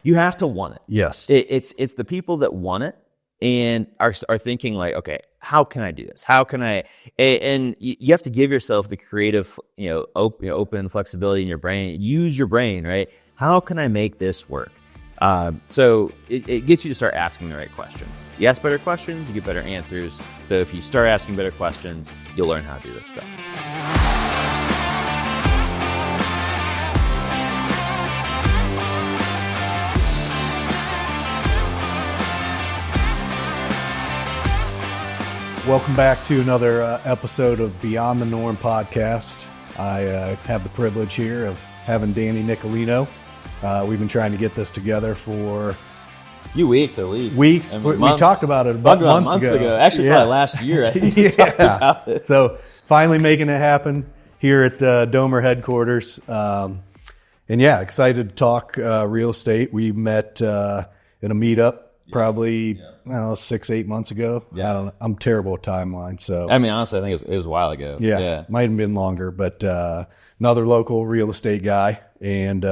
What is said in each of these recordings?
You have to want it. Yes. It's the people that want it and are thinking like, okay, how can I do this? How can I? And you have to give yourself the creative, open flexibility in your brain. Use your brain, right? How can I make this work? So it gets you to start asking the right questions. You ask better questions, you get better answers. So if you start asking better questions, you'll learn how to do this stuff. Welcome back to another episode of Beyond the Norm podcast. I have the privilege here of having Danny Nicolino. We've been trying to get this together for a few weeks at least. Weeks. I mean, we talked about it about months ago. Actually, probably last year I think we talked about it. So finally making it happen here at Domer headquarters. And excited to talk real estate. We met in a meetup probably 6-8 months ago. Yeah. I'm terrible at timeline. So I mean, honestly, I think it was a while ago. Yeah. Might have been longer, but another local real estate guy and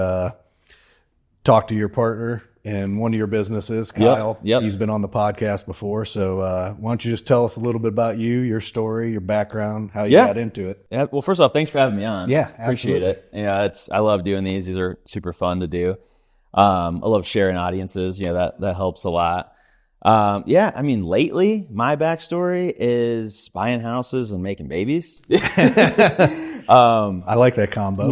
talked to your partner in one of your businesses, Kyle. Yep. He's been on the podcast before. So why don't you just tell us a little bit about you, your story, your background, how you got into it? Yeah. Well, first off, thanks for having me on. Yeah, appreciate it. Yeah, I love doing these. These are super fun to do. I love sharing audiences. That helps a lot. I mean, lately my backstory is buying houses and making babies. I like that combo.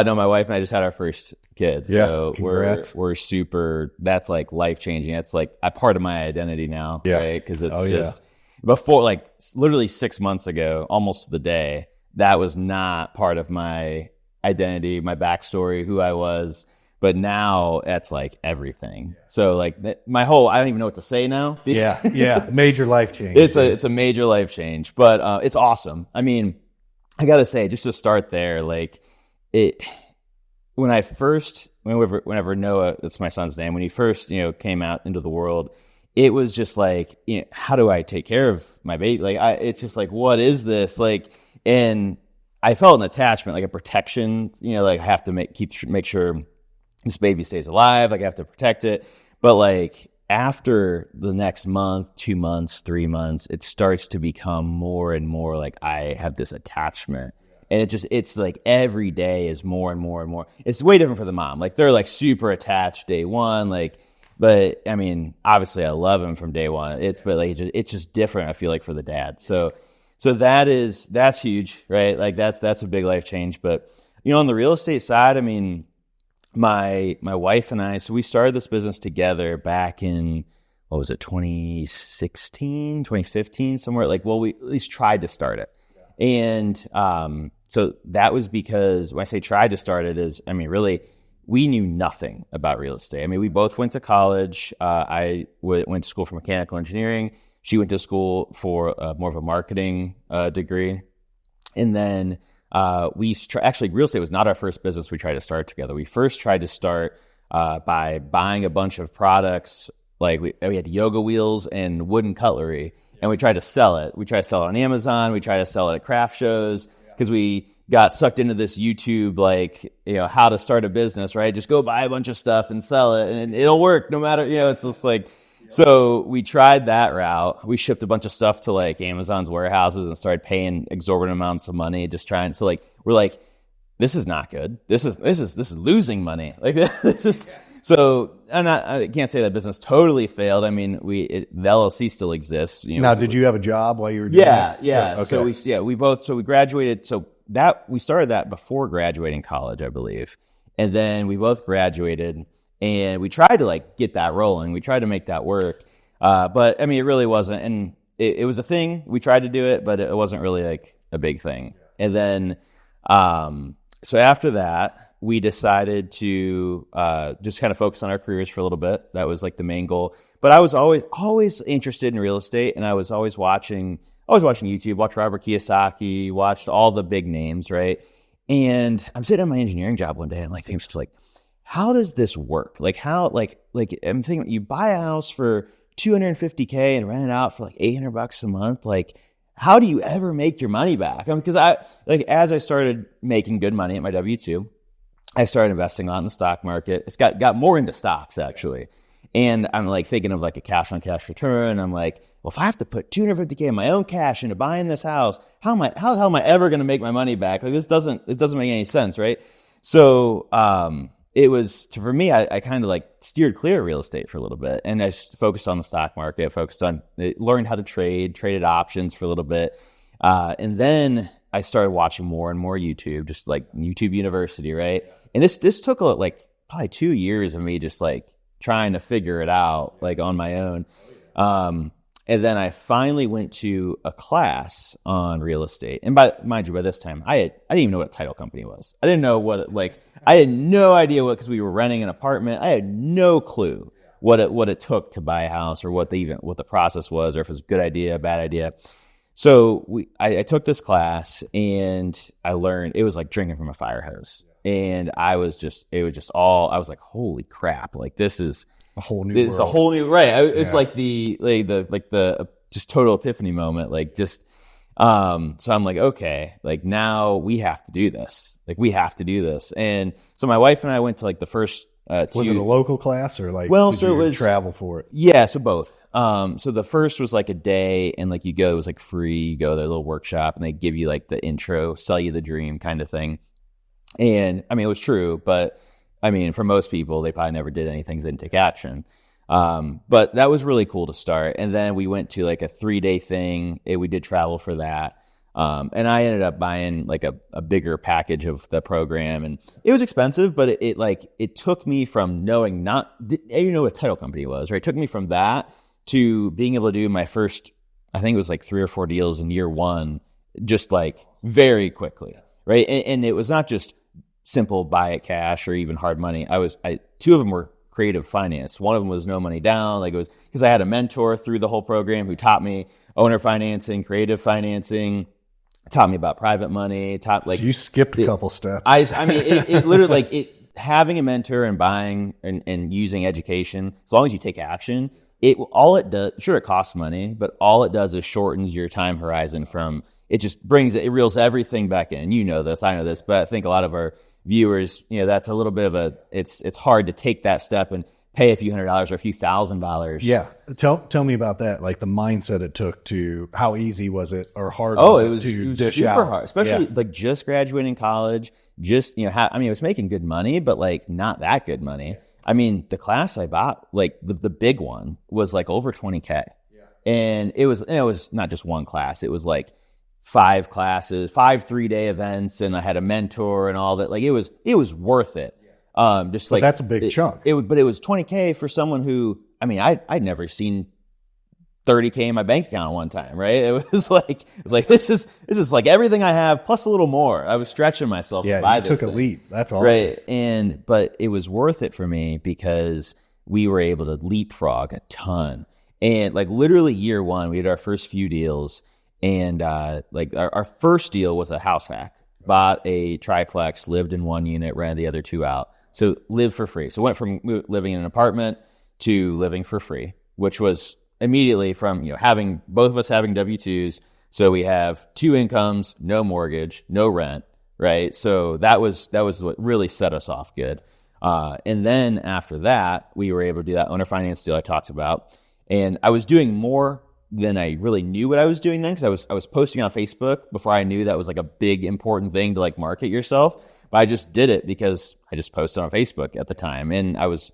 No, my wife and I just had our first kid. Yeah, so congrats. we're super, that's like life changing. It's like a part of my identity now. Yeah. Right. Cause it's before, like literally 6 months ago, almost to the day, that was not part of my identity, my backstory, who I was. But now that's like everything. So like my whole, I don't even know what to say now. Yeah. Major life change. It's a major life change, but it's awesome. I mean, I got to say, just to start there, like whenever Noah, that's my son's name, when he first, came out into the world, it was just like, how do I take care of my baby? Like, it's just like, what is this? Like, and I felt an attachment, like a protection, like I have to make sure this baby stays alive. Like I have to protect it. But like after the next month, 2 months, 3 months, it starts to become more and more like I have this attachment. And it's like every day is more and more and more. It's way different for the mom. Like they're like super attached day one. But I mean, obviously I love him from day one. It's just different. I feel like for the dad. So that's huge, right? Like that's a big life change. But on the real estate side, I mean, my wife and I, so we started this business together back in, 2016, 2015, somewhere. Like, well, we at least tried to start it. And so that was because when I say tried to start it is, I mean, really, we knew nothing about real estate. I mean, we both went to college. I went to school for mechanical engineering. She went to school for more of a marketing degree. And then actually, real estate was not our first business we tried to start together. We first tried to start by buying a bunch of products. Like we had yoga wheels and wooden cutlery, and we tried to sell it. We tried to sell it on Amazon. We tried to sell it at craft shows because we got sucked into this YouTube, like, how to start a business, right? Just go buy a bunch of stuff and sell it and it'll work no matter, it's just like, so we tried that route. We shipped a bunch of stuff to like Amazon's warehouses and started paying exorbitant amounts of money, just trying. So like, we're like, this is not good. This is losing money. Like this is, so I can't say that business totally failed. I mean, the LLC still exists. Now, did you have a job while you were doing that? Yeah. So we graduated. So we started that before graduating college, I believe. And then we both graduated and we tried to like get that rolling. We tried to make that work. But I mean, it really wasn't. And it was a thing. We tried to do it, but it wasn't really like a big thing. And then, so after that, we decided to just kind of focus on our careers for a little bit. That was like the main goal. But I was always interested in real estate, and I was always watching YouTube, watched Robert Kiyosaki, watched all the big names, right? And I'm sitting at my engineering job one day, and like things like, how does this work? Like I'm thinking, you buy a house for $250K and rent it out for like $800 a month, like. How do you ever make your money back? Because as I started making good money at my W-2, I started investing a lot in the stock market. It's got more into stocks actually. And I'm like thinking of like a cash on cash return. I'm like, well, if I have to put $250K of my own cash into buying this house, how the hell am I ever going to make my money back? Like this doesn't make any sense, right? So it was for me. I kind of like steered clear of real estate for a little bit, and I just focused on the stock market. Learned how to traded options for a little bit, and then I started watching more and more YouTube, just like YouTube University, right? And this took like probably 2 years of me just like trying to figure it out like on my own. And then I finally went to a class on real estate. And mind you, by this time, I didn't even know what a title company was. I didn't know I had no idea because we were renting an apartment. I had no clue what it took to buy a house or what the process was, or if it was a good idea, a bad idea. So I took this class and I learned it was like drinking from a fire hose. And I was like, holy crap, like this is a whole new it's world. A whole new, right. It's like the just total epiphany moment. Like just, so I'm like, okay, like now we have to do this. Like we have to do this. And so my wife and I went to like the first, was it a local class or like, so it was travel for it? Yeah. So both. So the first was like a day and like it was like free, you go to their little workshop and they give you like the intro, sell you the dream kind of thing. And I mean, it was true, but I mean, for most people, they probably never did anything, they didn't take action. But that was really cool to start. And then we went to like a 3-day thing. We did travel for that. And I ended up buying like a bigger package of the program, and it was expensive, but it took me from knowing I didn't know what a title company was, right? It took me from that to being able to do my first, I think it was like 3 or 4 deals in year one, just like very quickly, right? And it was not just simple buy it cash or even hard money. 2 of them were creative finance. One of them was no money down. Like it was because I had a mentor through the whole program who taught me owner financing, creative financing, taught me about private money. So you skipped a couple steps. I mean, it literally having a mentor and buying and using education, as long as you take action, all it does, sure, it costs money, but all it does is shortens your time horizon from, it reels everything back in. You know this, I know this, but I think a lot of our viewers, that's a little bit of it's hard to take that step and pay a few $100s or a few $1,000. Yeah. Tell me about that. Like the mindset it took to, how easy was it or hard it was was dish super out? hard, especially like just graduating college, just, I was making good money, but like not that good money. I mean, the class I bought, like the big one was like over $20K. Yeah. And it was not just one class. It was like 5 classes, 5 3-day events, and I had a mentor and all that. Like it was worth it. Just like that's a big chunk. But it was $20K for someone who, I mean, I'd never seen $30K in my bank account at one time, right? It was like this is like everything I have plus a little more. I was stretching myself to buy this. You took a leap. That's awesome. Right. But it was worth it for me because we were able to leapfrog a ton. And like literally year one, we had our first few deals. And like our first deal was a house hack. Bought a triplex, lived in 1 unit, rented the other 2 out. So live for free. So went from living in an apartment to living for free, which was immediately from having both of us having W-2s. So we have 2 incomes, no mortgage, no rent, right? So that was what really set us off good. And then after that, we were able to do that owner finance deal I talked about. And I was doing more than I really knew what I was doing then, because I was posting on Facebook before I knew that was like a big important thing to like market yourself. But I just did it because I just posted on Facebook at the time, and I was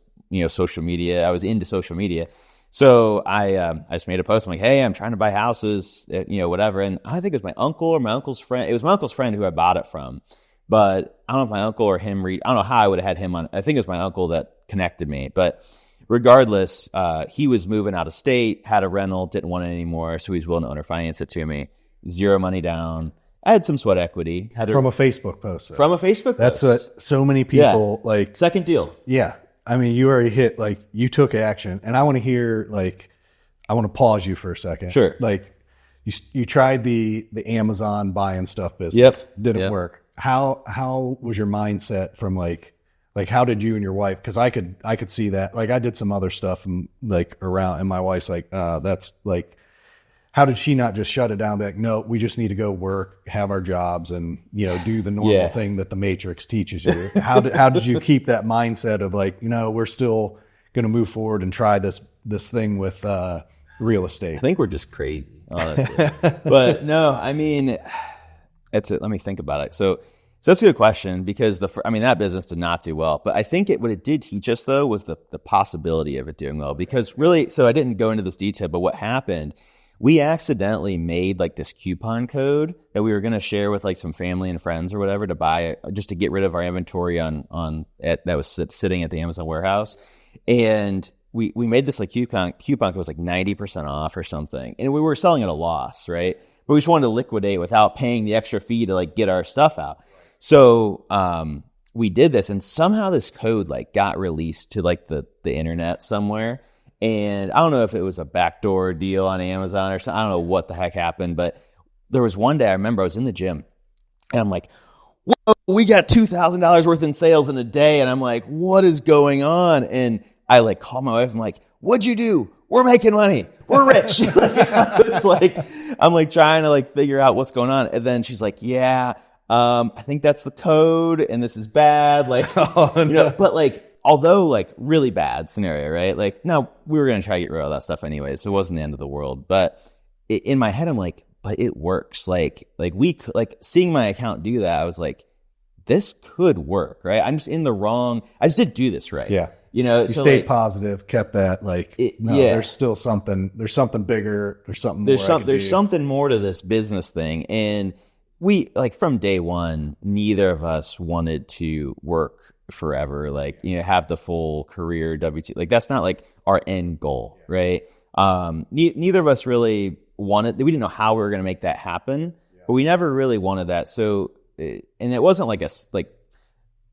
social media. I was into social media, so I just made a post. I'm like, hey, I'm trying to buy houses, whatever. And I think it was my uncle or my uncle's friend. It was my uncle's friend who I bought it from, but I don't know if my uncle or him I don't know how I would have had him on. I think it was my uncle that connected me, but. Regardless, he was moving out of state, had a rental, didn't want it anymore, so he's willing to owner finance it to me. 0 money down. I had some sweat equity. From a Facebook post. From a Facebook post. That's what so many people like. Second deal. Yeah. I mean, you already hit, like, you took action. And I want to hear, like, I want to pause you for a second. Sure. Like, you tried the Amazon buying stuff business. Yep. Didn't work. How was your mindset from like how did you and your wife, because I could see that. Like I did some other stuff and like around, and my wife's like, that's like, how did she not just shut it down? Be like, no, we just need to go work, have our jobs, and do the normal thing that the Matrix teaches you. How did you keep that mindset of like, we're still going to move forward and try this thing with real estate? I think we're just crazy, honestly. But no, I mean, let me think about it. So that's a good question, because that business did not do well. But I think what it did teach us, though, was the possibility of it doing well. Because really, so I didn't go into this detail, but what happened, we accidentally made like this coupon code that we were going to share with like some family and friends or whatever to buy, just to get rid of our inventory that was sitting at the Amazon warehouse. And we made this like coupon code was like 90% off or something. And we were selling at a loss, right? But we just wanted to liquidate without paying the extra fee to like get our stuff out. So we did this, and somehow this code like got released to like the internet somewhere. And I don't know if it was a backdoor deal on Amazon or something. I don't know what the heck happened, but there was one day I remember I was in the gym and I'm like, whoa, we got $2,000 worth in sales in a day. And I'm like, what is going on? And I like called my wife. I'm like, what'd you do? We're making money. We're rich. I'm like trying to like figure out what's going on. And then she's like, yeah, I think that's the code and this is bad. Like, but like, although like really bad scenario, right? Like, no, we were going to try to get rid of that stuff anyway. So it wasn't the end of the world. But in my head, I'm like, but it works. Like seeing my account do that, I was like, this could work, right? I'm just in the wrong. I just didn't do this right. Yeah. You so stayed like, positive, kept that there's still something, there's something bigger, there's something more. There's something more to this business thing. And we like from day one, neither of us wanted to work forever, like, have the full career W2. Like that's not like our end goal, right? Neither of us really wanted, we didn't know how we were going to make that happen, but we never really wanted that. So, and it wasn't like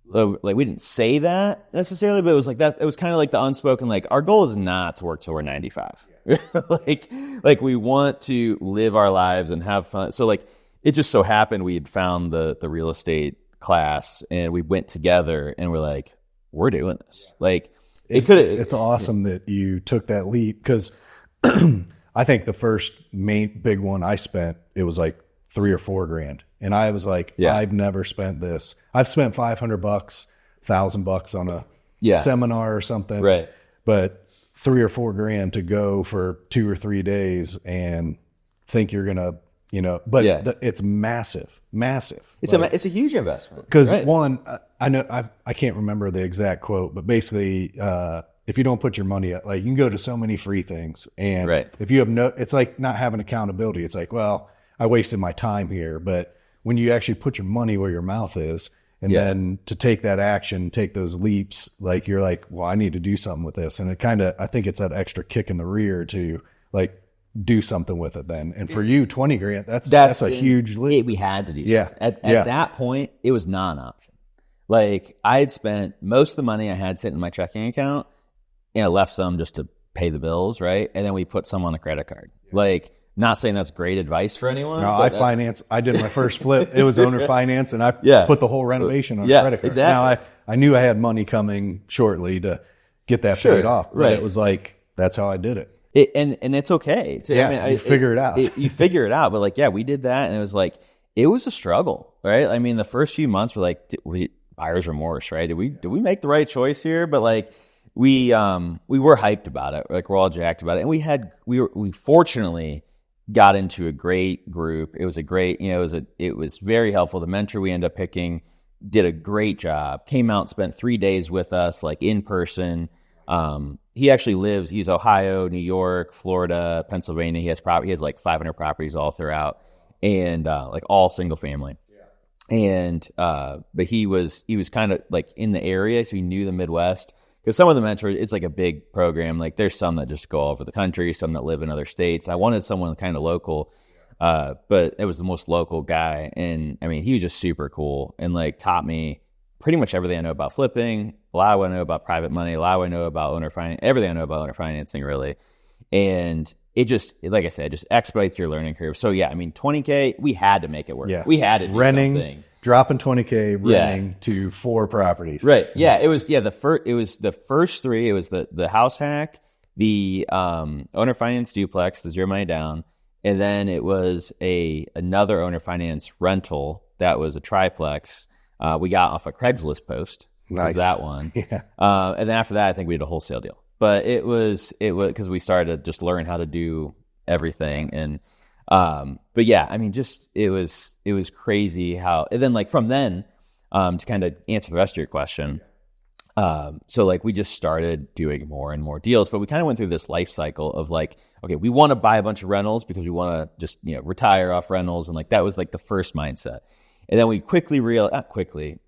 we didn't say that necessarily, but it was like that. It was kind of like the unspoken, like our goal is not to work till we're 95. like we want to live our lives and have fun. So like, it just so happened we had found the real estate class and we went together and we're like, we're doing this. Like it's awesome that you took that leap, because I think the first main big one I spent, it was like $3,000 or $4,000. And I was like, I've never spent this. I've spent $500, $1,000 on a seminar or something. Right. But $3,000 or $4,000 to go for 2 or 3 days and think you're going to, it's massive. It's a huge investment. Because one, I know I can't remember the exact quote, but basically, if you don't put your money up, like you can go to so many free things, and if you have it's like not having accountability. It's like, well, I wasted my time here. But when you actually put your money where your mouth is, and then to take that action, take those leaps, like you're like, well, I need to do something with this, and it I think it's that extra kick in the rear to like do something with it then. And for you, $20,000, that's a huge leap. We had to do something. At that point, it was not an option. Like I had spent most of the money I had sitting in my checking account, and I left some just to pay the bills, right? And then we put some on a credit card. Like, not saying that's great advice for anyone. No, I did my first flip. It was owner finance, and I put the whole renovation on a credit card. Exactly. Now I knew I had money coming shortly to get that paid off. But it was like, that's how I did it. And it's okay. You figure it out. You figure it out. But like, we did that, and it was like, it was a struggle, right? I mean, the first few months were like, buyer's remorse, right? Did we make the right choice here? But like, we were hyped about it. Like, we're all jacked about it. And we fortunately got into a great group. It was a great, it was very helpful. The mentor we ended up picking did a great job. Came out, spent 3 days with us, like in person. He actually he's Ohio, New York, Florida, Pennsylvania. He has like 500 properties all throughout, and like all single family. And but he was kind of like in the area, so he knew the Midwest. Because some of the mentors, it's like a big program. Like there's some that just go all over the country, some that live in other states. I wanted someone kind of local, but it was the most local guy. And I mean, he was just super cool and like taught me pretty much everything I know about flipping, a lot of what I know about private money, a lot of what I know about owner finance, everything I know about owner financing really. And it just, like I said, just expedites your learning curve. So yeah, I mean, $20K, we had to make it work. Yeah. We had to do something. Dropping $20K, renting to 4 properties. Right. Yeah. It was the first 3. It was the house hack, the owner finance duplex, the zero money down, And then it was another owner finance rental that was a triplex. We got off a Craigslist post. Nice. Was that one. Yeah. And then after that, I think we did a wholesale deal. But it was because we started to just learn how to do everything. And but yeah, I mean, just it was crazy how. And then like from then to kind of answer the rest of your question. So like we just started doing more and more deals, but we kind of went through this life cycle of like, okay, we want to buy a bunch of rentals because we want to just, retire off rentals. And like, that was like the first mindset. And then we quickly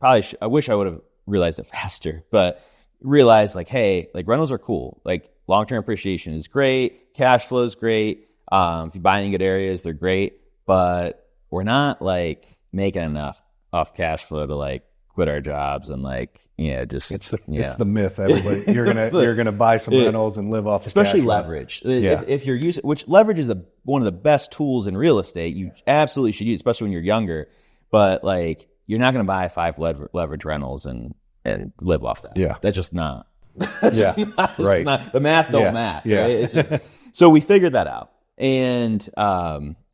I wish I would have realized it faster, but realized like, hey, like rentals are cool. Like long-term appreciation is great. Cash flow is great. If you buy in good areas, they're great, but we're not like making enough off cash flow to like quit our jobs and like, just it's the myth. Everybody, you're gonna buy some rentals and live off the especially cash leverage. Yeah. If you're using, which leverage is one of the best tools in real estate, you absolutely should use, especially when you're younger. But like, you're not going to buy 5 leverage rentals and live off that. Yeah, that's just not. Right. Not, the math don't math. Yeah. Right? It's just, so we figured that out, and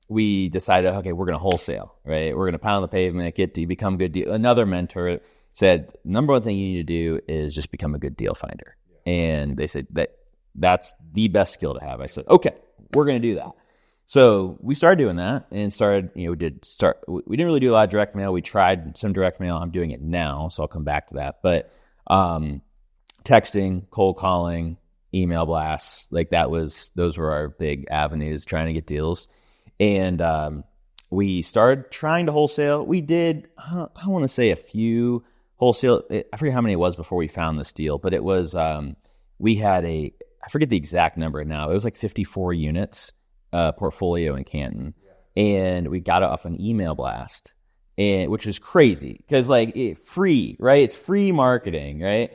we decided, okay, we're going to wholesale. Right, we're going to pound the pavement, become good deal. Another mentor said, number one thing you need to do is just become a good deal finder. And they said that's the best skill to have. I said, okay, we're going to do that. So we started doing that and we didn't really do a lot of direct mail. We tried some direct mail. I'm doing it now, so I'll come back to that. But texting, cold calling, email blasts, like those were our big avenues trying to get deals. And we started trying to wholesale. We did, I want to say a few wholesale. I forget how many it was before we found this deal, but it was, we had I forget the exact number now. It was like 54 units portfolio in Canton. And we got it off an email blast, which was crazy because like free, right? It's free marketing, right?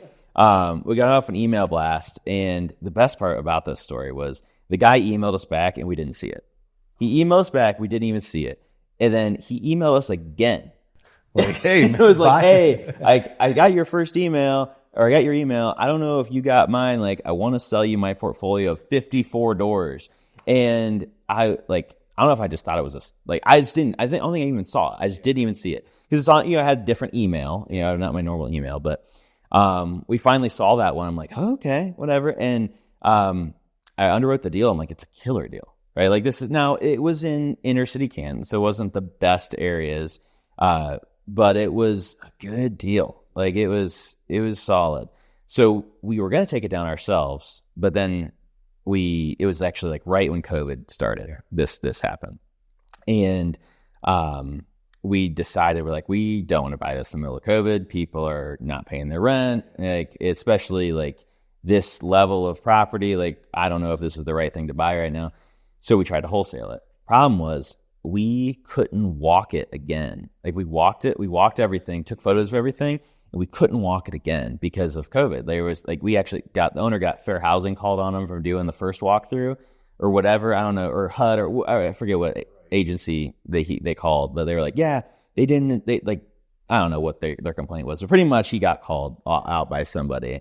We got it off an email blast. And the best part about this story was the guy emailed us back and we didn't see it. He emailed us back. We didn't even see it. And then he emailed us again. Like, hey, it was like, hey, I got your first email, or I got your email. I don't know if you got mine. Like, I want to sell you my portfolio of 54 doors. And I don't know if I just thought it was I don't think I even saw it. I just didn't even see it because it's on, I had a different email, not my normal email, but we finally saw that one. I'm like, oh, okay, whatever. And I underwrote the deal. I'm like, it's a killer deal. Right, like it was in inner city Canton, so it wasn't the best areas, but it was a good deal. Like it was solid. So we were going to take it down ourselves, but then it was actually like right when COVID started. This happened, and we decided we don't want to buy this in the middle of COVID. People are not paying their rent, like especially like this level of property. Like I don't know if this is the right thing to buy right now. So we tried to wholesale it. Problem was we couldn't walk it again. Like we walked everything, took photos of everything, and we couldn't walk it again because of COVID. There was like, the owner got Fair Housing called on him from doing the first walkthrough or whatever. I don't know, or HUD, or I forget what agency they called, but they were like, yeah, I don't know what their complaint was, but pretty much he got called out by somebody.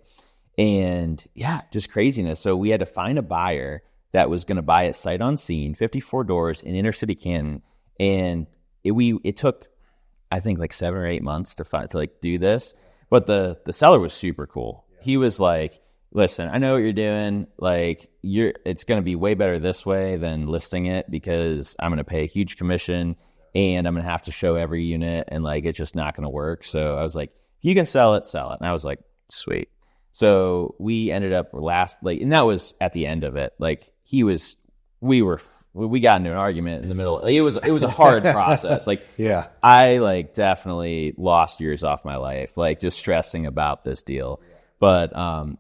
And yeah, just craziness. So we had to find a buyer that was going to buy it sight unseen, 54 doors in inner city Canton. And it took, I think, like 7 or 8 months to do this. But the seller was super cool. He was like, listen, I know what you're doing. Like it's going to be way better this way than listing it because I'm going to pay a huge commission and I'm going to have to show every unit and like, it's just not going to work. So I was like, if you can sell it, sell it. And I was like, sweet. So we ended up and that was at the end of it. Like we got into an argument in the middle. Like, it was a hard process. Like, yeah, I definitely lost years off my life, like just stressing about this deal. But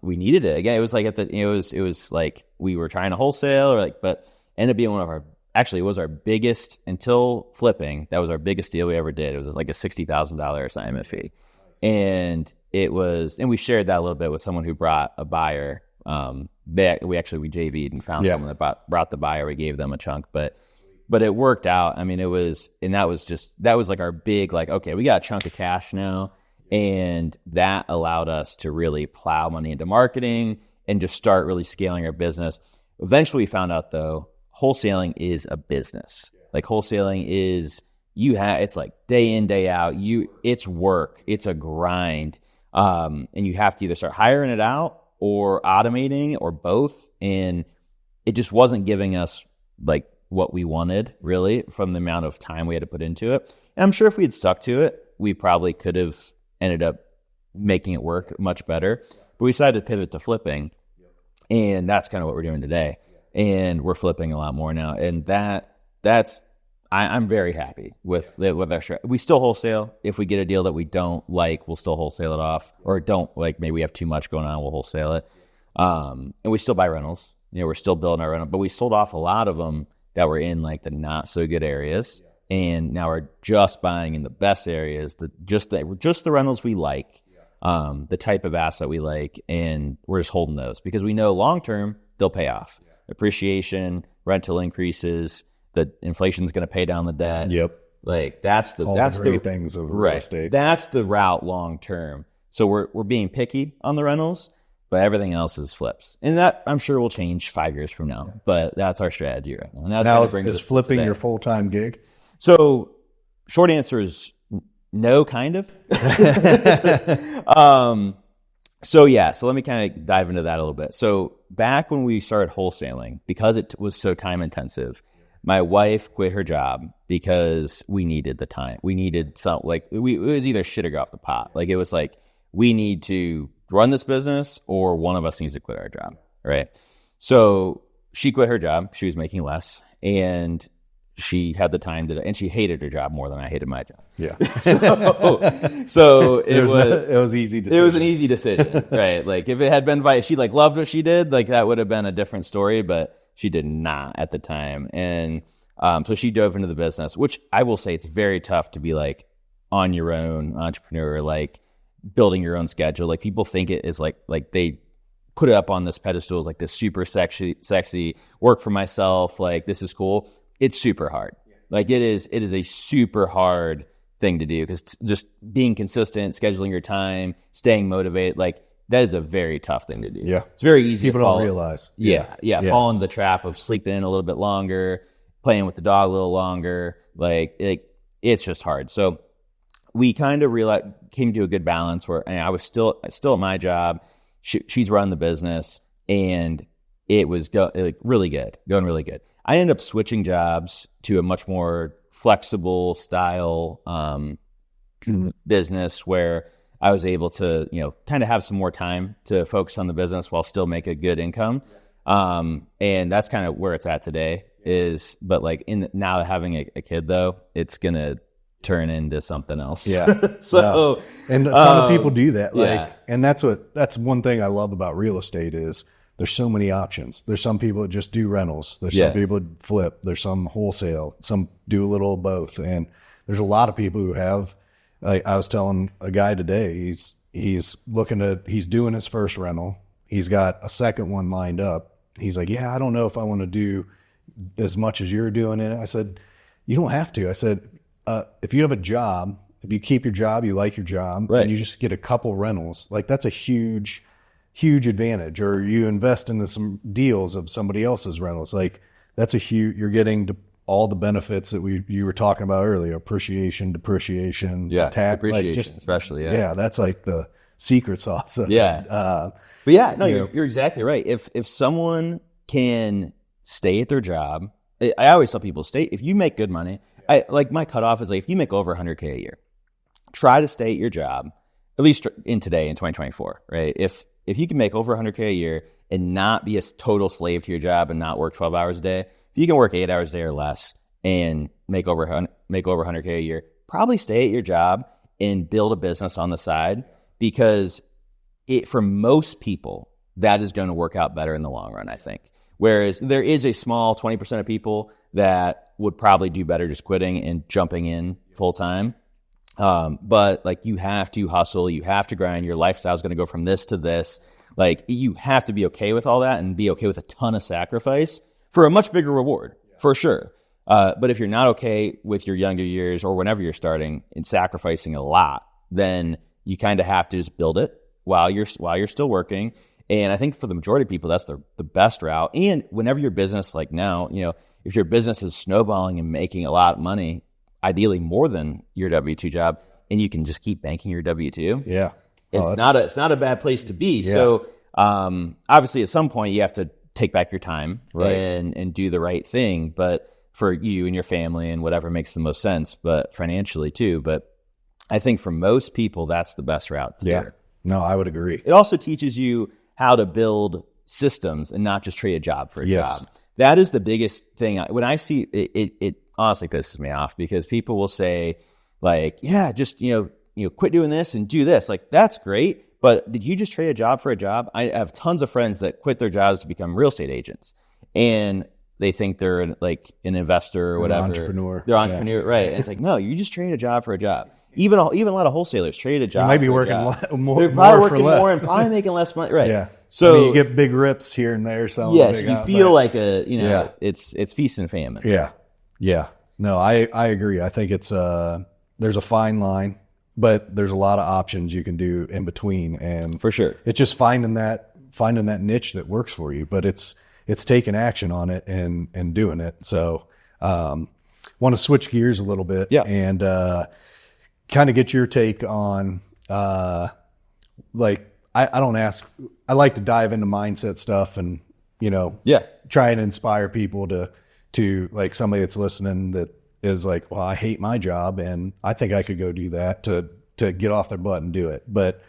we needed it again. It was like it was like we were trying to wholesale, but ended up being it was our biggest until flipping. That was our biggest deal we ever did. It was like a $60,000 assignment fee. And we shared that a little bit with someone who brought a buyer. We JV'd and found someone that brought the buyer. We gave them a chunk, but it worked out. I mean, that was like our big, okay, we got a chunk of cash now. And that allowed us to really plow money into marketing and just start really scaling our business. Eventually we found out though, wholesaling is a business. Like wholesaling is, it's like day in, day out. It's work. It's a grind. And you have to either start hiring it out or automating or both. And it just wasn't giving us like what we wanted really from the amount of time we had to put into it. And I'm sure if we had stuck to it, we probably could have ended up making it work much better. But we decided to pivot to flipping. And that's kind of what we're doing today. And we're flipping a lot more now. And I'm very happy with our strategy. We still wholesale. If we get a deal that we don't like, we'll still wholesale it off. Or don't like, maybe we have too much going on, we'll wholesale it. And we still buy rentals. We're still building our rental, but we sold off a lot of them that were in like the not so good areas. And now we're just buying in the best areas, just the rentals we like, the type of asset we like, and we're just holding those because we know long term they'll pay off. Appreciation, rental increases, the inflation's going to pay down the debt. Yep. Like that's the great things of real estate. That's the route long term. So we're being picky on the rentals, but everything else is flips, and that I'm sure will change 5 years from now. But that's our strategy right now. And now is flipping your full-time gig? So short answer is no, kind of. So let me kind of dive into that a little bit. So back when we started wholesaling, because it was so time intensive, my wife quit her job because we needed the time. We needed it was either shit or go off the pot. Like it was like, we need to run this business or one of us needs to quit our job. Right. So she quit her job. She was making less and she had the time and she hated her job more than I hated my job. Yeah. So it was easy decision. It was an easy decision, right? Like if it had been she like loved what she did, like that would have been a different story, but she did not at the time. And so she dove into the business, which I will say it's very tough to be like on your own entrepreneur, like building your own schedule. Like people think it is like they put it up on this pedestal as like this super sexy work for myself. Like this is cool. It's super hard. Like it is a super hard thing to do because just being consistent, scheduling your time, staying motivated, like that is a very tough thing to do. Yeah. It's very easy People to fall. Don't realize. Yeah. Fall into the trap of sleeping in a little bit longer, playing with the dog a little longer. Like it's just hard. So we kind of came to a good balance where I was still at my job. She's running the business and it was going really good. I ended up switching jobs to a much more flexible style business where I was able to, kind of have some more time to focus on the business while still make a good income. And that's kind of where it's at today but like now having a kid though, it's going to turn into something else. Yeah. So, and a ton of people do that. Yeah. And that's one thing I love about real estate is there's so many options. There's some people that just do rentals. There's some people that flip. There's some wholesale. Some do a little of both. And there's a lot of people who have, like I was telling a guy today, he's doing his first rental. He's got a second one lined up. He's like, yeah, I don't know if I want to do as much as you're doing in it. I said, you don't have to. I said, if you have a job, if you keep your job, you like your job, right, and you just get a couple rentals, like that's a huge advantage. Or you invest into some deals of somebody else's rentals. Like that's you're getting all the benefits that you were talking about earlier, appreciation, depreciation, tax, depreciation, especially. Yeah. That's like the secret sauce. But you're exactly right. If someone can stay at their job, I always tell people if you make good money, my cutoff is like, if you make over 100K a year, try to stay at your job, at least in 2024, right? If you can make over 100K a year and not be a total slave to your job and not work 12 hours a day, if you can work 8 hours a day or less and make over 100K a year, probably stay at your job and build a business on the side, because for most people, that is going to work out better in the long run, I think. Whereas there is a small 20% of people that would probably do better just quitting and jumping in full time. But like you have to hustle, you have to grind, your lifestyle is going to go from this to this. Like you have to be okay with all that and be okay with a ton of sacrifice for a much bigger reward, for sure. But if you're not okay with your younger years or whenever you're starting and sacrificing a lot, then you kind of have to just build it while you're still working. And I think for the majority of people, that's the best route. And whenever your business, like now, if your business is snowballing and making a lot of money, ideally more than your W-2 job, and you can just keep banking your W-2. Yeah. It's not a bad place to be. Yeah. So obviously at some point you have to take back your time Right. and do the right thing, but for you and your family and whatever makes the most sense, but financially too. But I think for most people, that's the best route to do it. No, I would agree. It also teaches you how to build systems and not just trade a job for a Yes. job. That is the biggest thing. When I see it honestly pisses me off because people will say like, yeah, just, quit doing this and do this. Like, that's great. But did you just trade a job for a job? I have tons of friends that quit their jobs to become real estate agents, and they think they're like an investor or whatever. Entrepreneur. They're entrepreneur, right? And it's like, no, you just trade a job for a job. Even a lot of wholesalers trade a job. You might be for a working job. more, They're probably more for working less. more and probably making less money, right? Yeah. So you get big rips here and there. Selling yes, big you out, feel but- like Yeah. it's feast and famine. Yeah. Yeah. No, I agree. I think it's there's a fine line, but there's a lot of options you can do in between, and For sure. it's just finding that niche that works for you. But it's taking action on it and doing it. So want to switch gears a little bit, and kind of get your take on like I don't ask. I like to dive into mindset stuff and try and inspire people to like somebody that's listening that is like, well, I hate my job and I think I could go do that to get off their butt and do it. But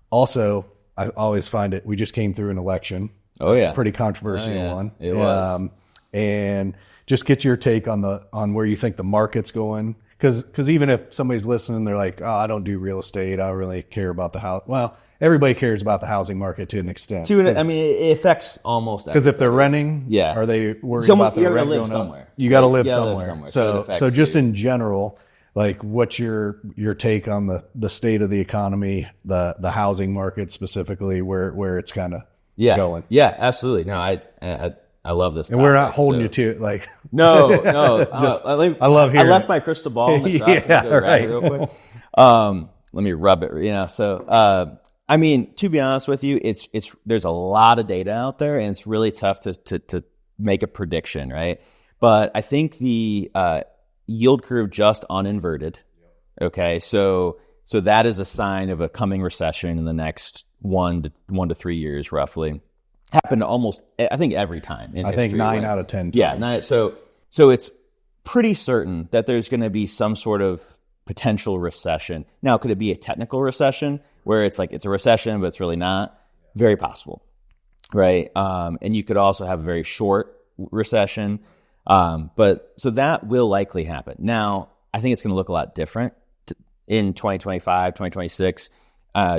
also I always find it, we just came through an election. Oh yeah. Pretty controversial one. It was. And just get your take on where you think the market's going. Cause even if somebody's listening, they're like, oh, I don't do real estate. I don't really care about the house. Well, everybody cares about the housing market to an extent. It affects almost Because if they're renting, are they worried about their rent going up? You got to live somewhere. So just in general, like what's your take on the state of the economy, the housing market specifically, where it's kind of going? Yeah, absolutely. No, I love this. And we're not holding you to it. Like no. I love hearing. I left my crystal ball in the truck. Yeah, Go grab it real quick. Let me rub it. So I mean, to be honest with you, it's there's a lot of data out there, and it's really tough to make a prediction, right? But I think the yield curve just uninverted. Okay, so that is a sign of a coming recession in the next 1 to 3 years, roughly. Happened almost, I think, every time in history. I think 9 out of 10 times. Yeah, so it's pretty certain that there's going to be some sort of potential recession. Now, could it be a technical recession where it's like it's a recession, but it's really not? Very possible, right? And you could also have a very short recession. But so that will likely happen. Now, I think it's going to look a lot different in 2025, 2026,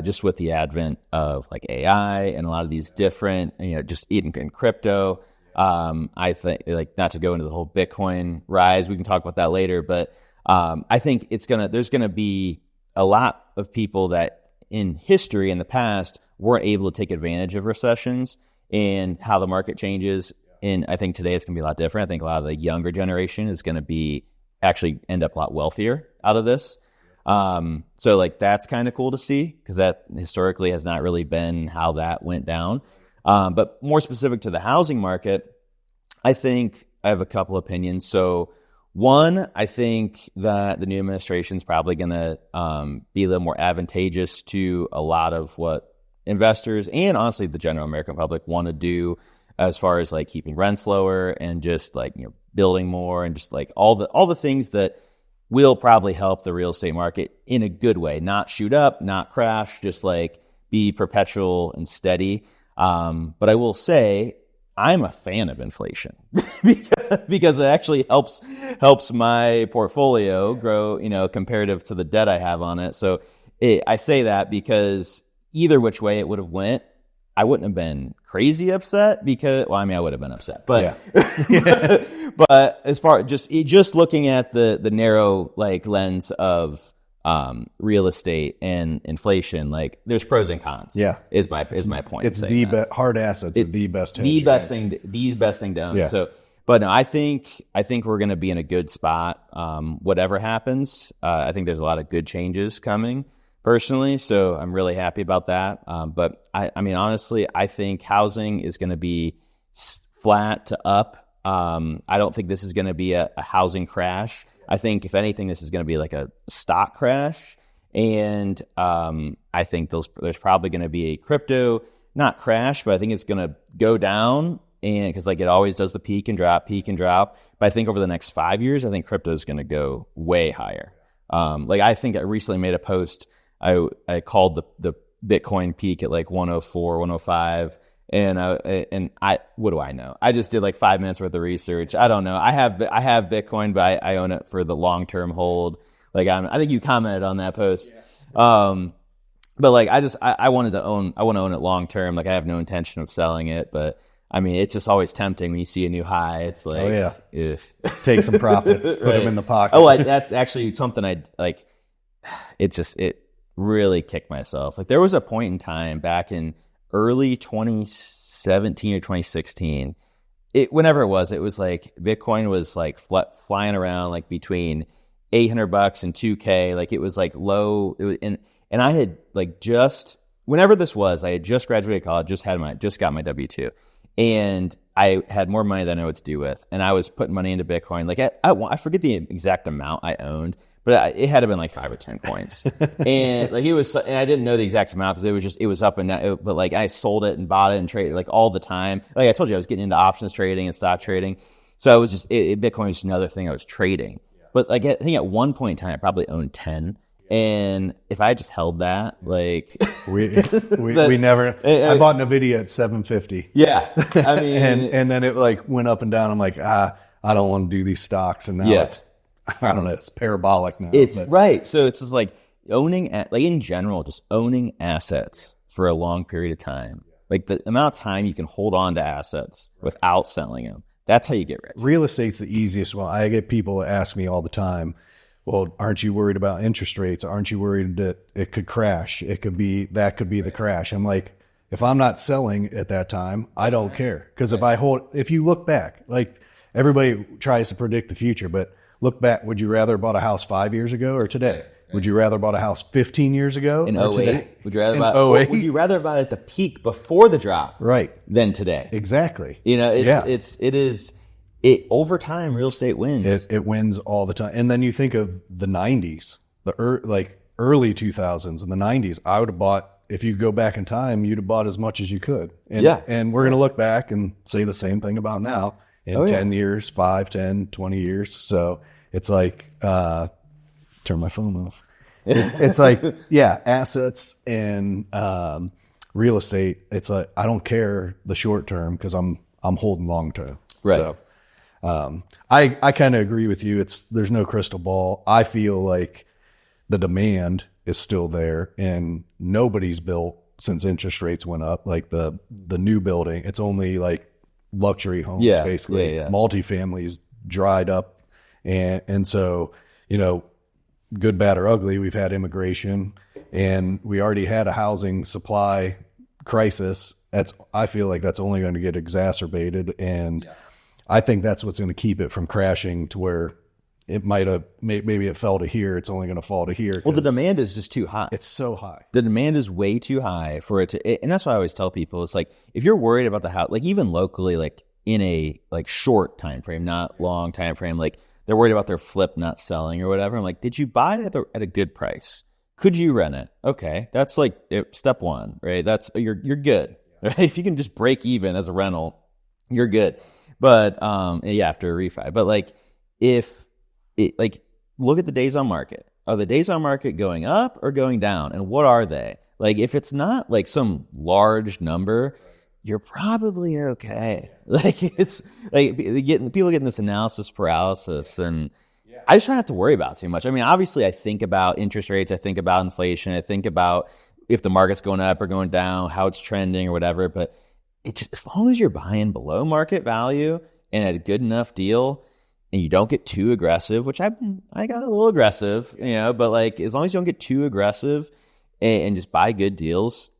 just with the advent of like AI and a lot of these different, just even in crypto. I think, like, not to go into the whole Bitcoin rise, we can talk about that later, but I think there's going to be a lot of people that in history in the past weren't able to take advantage of recessions and how the market changes. And I think today it's going to be a lot different. I think a lot of the younger generation is going to actually end up a lot wealthier out of this. So like that's kind of cool to see because that historically has not really been how that went down. But more specific to the housing market, I think I have a couple opinions. So one, I think that the new administration is probably going to be a little more advantageous to a lot of what investors and honestly the general American public want to do as far as like keeping rents lower and just like, building more and just like all the things that will probably help the real estate market in a good way, not shoot up, not crash, just like be perpetual and steady. But I will say I'm a fan of inflation because it actually helps my portfolio grow, comparative to the debt I have on it. So I say that because either which way it would have went, I wouldn't have been crazy upset because, I would have been upset, but, yeah. But as far just looking at the narrow like lens of real estate and inflation, like there's pros and cons. Yeah, is my point. It's the hard assets, the best hedge. The best thing done. Yeah. So, but no, I think we're going to be in a good spot. Whatever happens, I think there's a lot of good changes coming. personally, so I'm really happy about that. But I mean, honestly, I think housing is going to be flat to up. I don't think this is going to be a housing crash. I think if anything, this is going to be like a stock crash. And I think there's probably going to be a crypto, not crash, but I think it's going to go down. And because like it always does, the peak and drop. But I think over the next 5 years, I think crypto is going to go way higher. Like I think I recently made a post. I called the Bitcoin peak at like 104, 105. And I what do I know? I just did like 5 minutes worth of research. I don't know. I have Bitcoin, but I own it for the long-term hold. Like I think you commented on that post. But like I want to own it long term. Like I have no intention of selling it, but I mean, it's just always tempting when you see a new high. It's like, oh yeah, take some profits, put them in the pocket. That's actually something I like. It really kicked myself. Like there was a point in time back in early 2017 or 2016. Whenever it was like Bitcoin was like flying around like between $800 and $2K. Like it was like low. And I had like whenever this was, I had just graduated college, just got my W-2. And I had more money than I knew what to do with. And I was putting money into Bitcoin. Like I forget the exact amount I owned, but it had to been like 5 or 10 points. And like and I didn't know the exact amount because it was up and down. But like I sold it and bought it and traded like all the time. Like I told you, I was getting into options trading and stock trading. So it was just, Bitcoin was another thing I was trading. But like I think at one point in time, I probably owned 10. And if I just held that, like we never. I bought Nvidia at 750. Yeah, I mean, and then it like went up and down. I'm like, I don't want to do these stocks. And now it's, I don't know, it's parabolic now. Right. So it's just like like in general, just owning assets for a long period of time. Like the amount of time you can hold on to assets without selling them. That's how you get rich. Real estate's the easiest one. I get people ask me all the time, well, aren't you worried about interest rates? Aren't you worried that it could crash? That could be the crash. I'm like, if I'm not selling at that time, I don't care. Because if you look back, like everybody tries to predict the future, but look back, would you rather bought a house 5 years ago or today? Would you rather bought a house 15 years ago in or 08? Today? Would you rather would you rather buy at the peak before the drop, right, than today? Exactly. You know, it over time, real estate wins. It wins all the time. And then you think of the 90s, early 2000s and the 90s. I would have bought, if you go back in time, you'd have bought as much as you could. And we're going to look back and say the same thing about now in 10 years, 5, 10, 20 years. So it's like, turn my phone off. It's like, assets and real estate. It's like, I don't care the short term because I'm holding long term. Right. So, I kind of agree with you. There's no crystal ball. I feel like the demand is still there and nobody's built since interest rates went up. Like the new building, it's only like luxury homes, basically. Multifamilies dried up. And so, you know, good, bad, or ugly, we've had immigration and we already had a housing supply crisis. I feel like that's only going to get exacerbated. And I think that's what's going to keep it from crashing to where it might have, maybe it fell to here. It's only going to fall to here. Well, the demand is just too high. It's so high. The demand is way too high for it to, and that's why I always tell people, it's like, if you're worried about the house, like even locally, like in a like short time frame, not long time frame, like they're worried about their flip not selling or whatever. I'm like, did you buy it at a good price? Could you rent it? Okay. That's like step one, right? That's, you're good. Right? If you can just break even as a rental, you're good. But after a refi. But like look at the days on market. Are the days on market going up or going down? And what are they? Like if it's not like some large number, you're probably okay. Like it's like people getting this analysis paralysis, and I just try not to worry about too much. I mean, obviously I think about interest rates, I think about inflation, I think about if the market's going up or going down, how it's trending or whatever, but it's just, as long as you're buying below market value and at a good enough deal and you don't get too aggressive, which I got a little aggressive, you know, but like as long as you don't get too aggressive and just buy good deals,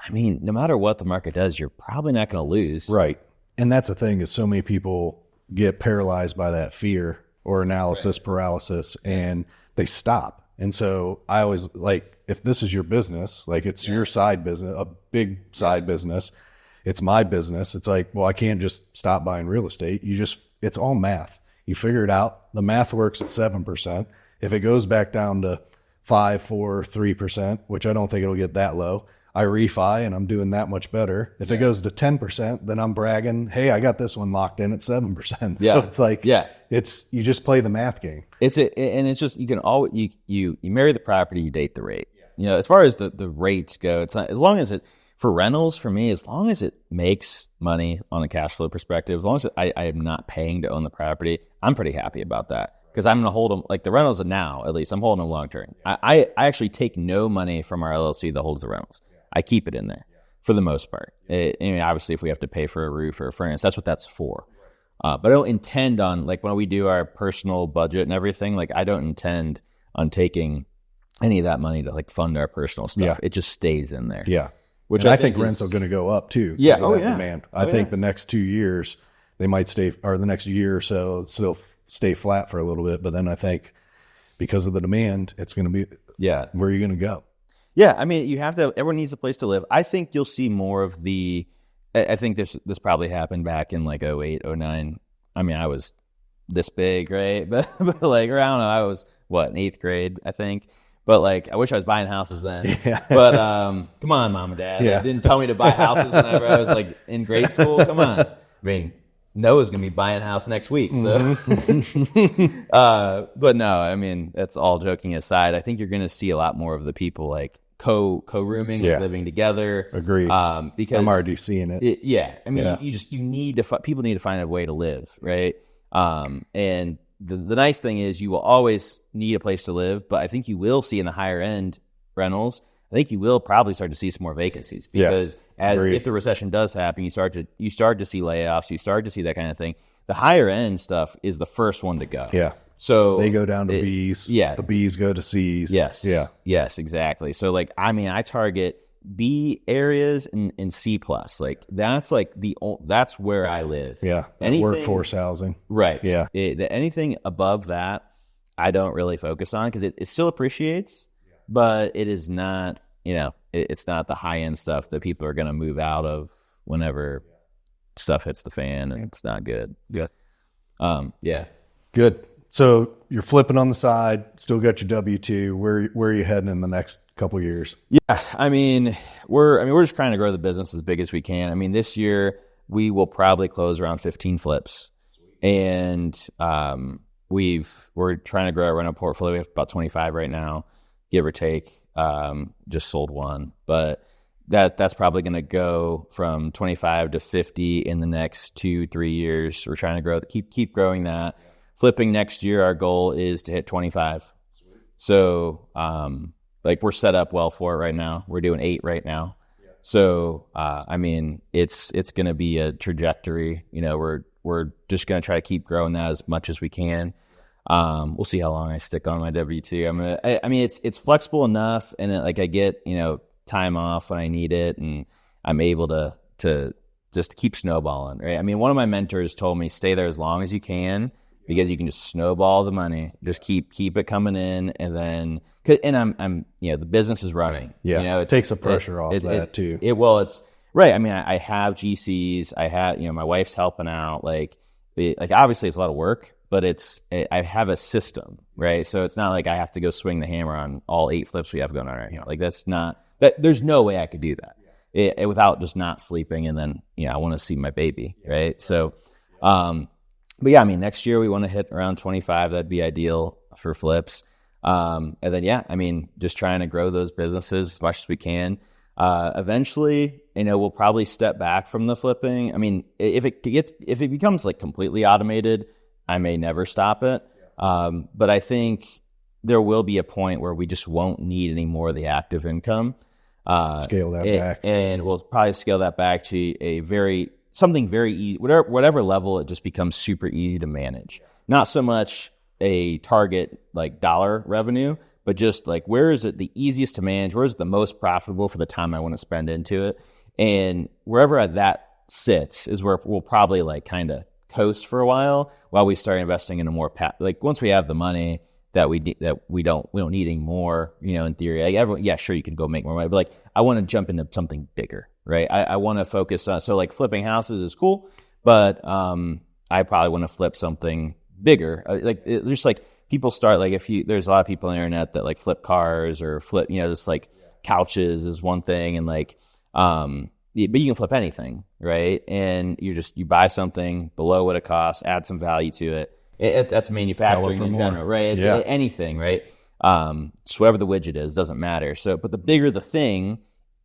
I mean, no matter what the market does, you're probably not going to lose. Right. And that's the thing is so many people get paralyzed by that fear or analysis paralysis and they stop. And so I always like, if this is your business, like it's your side business, a big side business, it's my business. It's like, well, I can't just stop buying real estate. It's all math. You figure it out. The math works at 7%. If it goes back down to 5, 4, 3%, which I don't think it'll get that low, I refi and I'm doing that much better. If it goes to 10%, then I'm bragging, hey, I got this one locked in at 7%. So it's like, you just play the math game. And it's just, you can always, you marry the property, you date the rate. You know, as far as the rates go, it's not, as long as for rentals, for me, as long as it makes money on a cash flow perspective, as long as I am not paying to own the property, I'm pretty happy about that. Because I'm going to hold them, like the rentals now, at least, I'm holding them long term. I actually take no money from our LLC that holds the rentals. I keep it in there for the most part. I mean, obviously, if we have to pay for a roof or a furnace, that's what that's for. But I don't intend on, like when we do our personal budget and everything, like I don't intend on taking any of that money to like fund our personal stuff. Yeah. It just stays in there. Yeah. Which I think rents are going to go up too. Yeah. Of that demand. I think the next 2 years, they might stay, or the next year or so, still stay flat for a little bit. But then I think because of the demand, it's going to be, where are you going to go? Yeah, I mean, everyone needs a place to live. I think you'll see more of I think this probably happened back in like 08, 09. I mean, I was this big, right? But like, or I don't know, I was, in 8th grade, I think. But like, I wish I was buying houses then. Yeah. But come on, Mom and Dad. Yeah. They didn't tell me to buy houses whenever I was like in grade school. Come on. I mean, Noah's going to be buying a house next week. So, but no, I mean, that's all joking aside. I think you're going to see a lot more of the people like co-rooming, living together. Agreed. Because I'm already seeing it. I mean, people need to find a way to live, right? And the nice thing is you will always need a place to live, but I think you will see in the higher end rentals, I think you will probably start to see some more vacancies because if the recession does happen, you start to see layoffs, you start to see that kind of thing. The higher end stuff is the first one to go. Yeah. So they go down to Bs. Yeah. The Bs go to Cs. Yes. Yeah. Yes, exactly. So like, I mean, I target B areas and C plus. Like that's like that's where I live. Yeah. Workforce housing. Right. Yeah. Anything above that, I don't really focus on because it still appreciates, but it is not, it's not the high end stuff that people are going to move out of whenever stuff hits the fan and it's not good. Yeah. Yeah. Good. So you're flipping on the side, still got your W-2. Where are you heading in the next couple of years? Yeah, I mean, we're just trying to grow the business as big as we can. I mean, this year we will probably close around 15 flips, and we're trying to grow our rental portfolio. We have about 25 right now, give or take. Just sold one, but that's probably going to go from 25 to 50 in the next 2-3 years. We're trying to keep growing that. Flipping next year, our goal is to hit 25. Sweet. So, like we're set up well for it right now. We're doing 8 right now. Yeah. So, I mean, it's going to be a trajectory. We're just going to try to keep growing that as much as we can. We'll see how long I stick on my W-2. I mean, it's flexible enough, and I get time off when I need it, and I'm able to just keep snowballing. Right? I mean, one of my mentors told me stay there as long as you can. Because you can just snowball the money, just keep it coming in, and then I'm the business is running. Yeah, it takes the pressure off that too. It's right. I mean, I have GCs. I have my wife's helping out. Like obviously it's a lot of work, but I have a system, right? So it's not like I have to go swing the hammer on all 8 flips we have going on right now. Like that's not that. There's no way I could do that without just not sleeping, and then I want to see my baby, right? So. But yeah, I mean, next year we want to hit around 25. That'd be ideal for flips. And then, I mean, just trying to grow those businesses as much as we can. Eventually, we'll probably step back from the flipping. I mean, if it becomes like completely automated, I may never stop it. But I think there will be a point where we just won't need any more of the active income. Scale that back. And we'll probably scale that back to something very easy, whatever level, it just becomes super easy to manage. Not so much a target like dollar revenue, but just like where is it the easiest to manage? Where is it the most profitable for the time I want to spend into it? And wherever that sits is where we'll probably like kind of coast for a while we start investing in a more once we have the money, we don't need any more, in theory. Like everyone, yeah, sure, you can go make more money, but like I want to jump into something bigger, right? I want to focus on, so like flipping houses is cool, but I probably want to flip something bigger. There's like people start, like there's a lot of people on the internet that like flip cars or flip, just like couches is one thing, and like but you can flip anything, right? And you buy something below what it costs, add some value to it. That's manufacturing in general, right? It's anything, right? So whatever the widget is, doesn't matter. So, but the bigger the thing,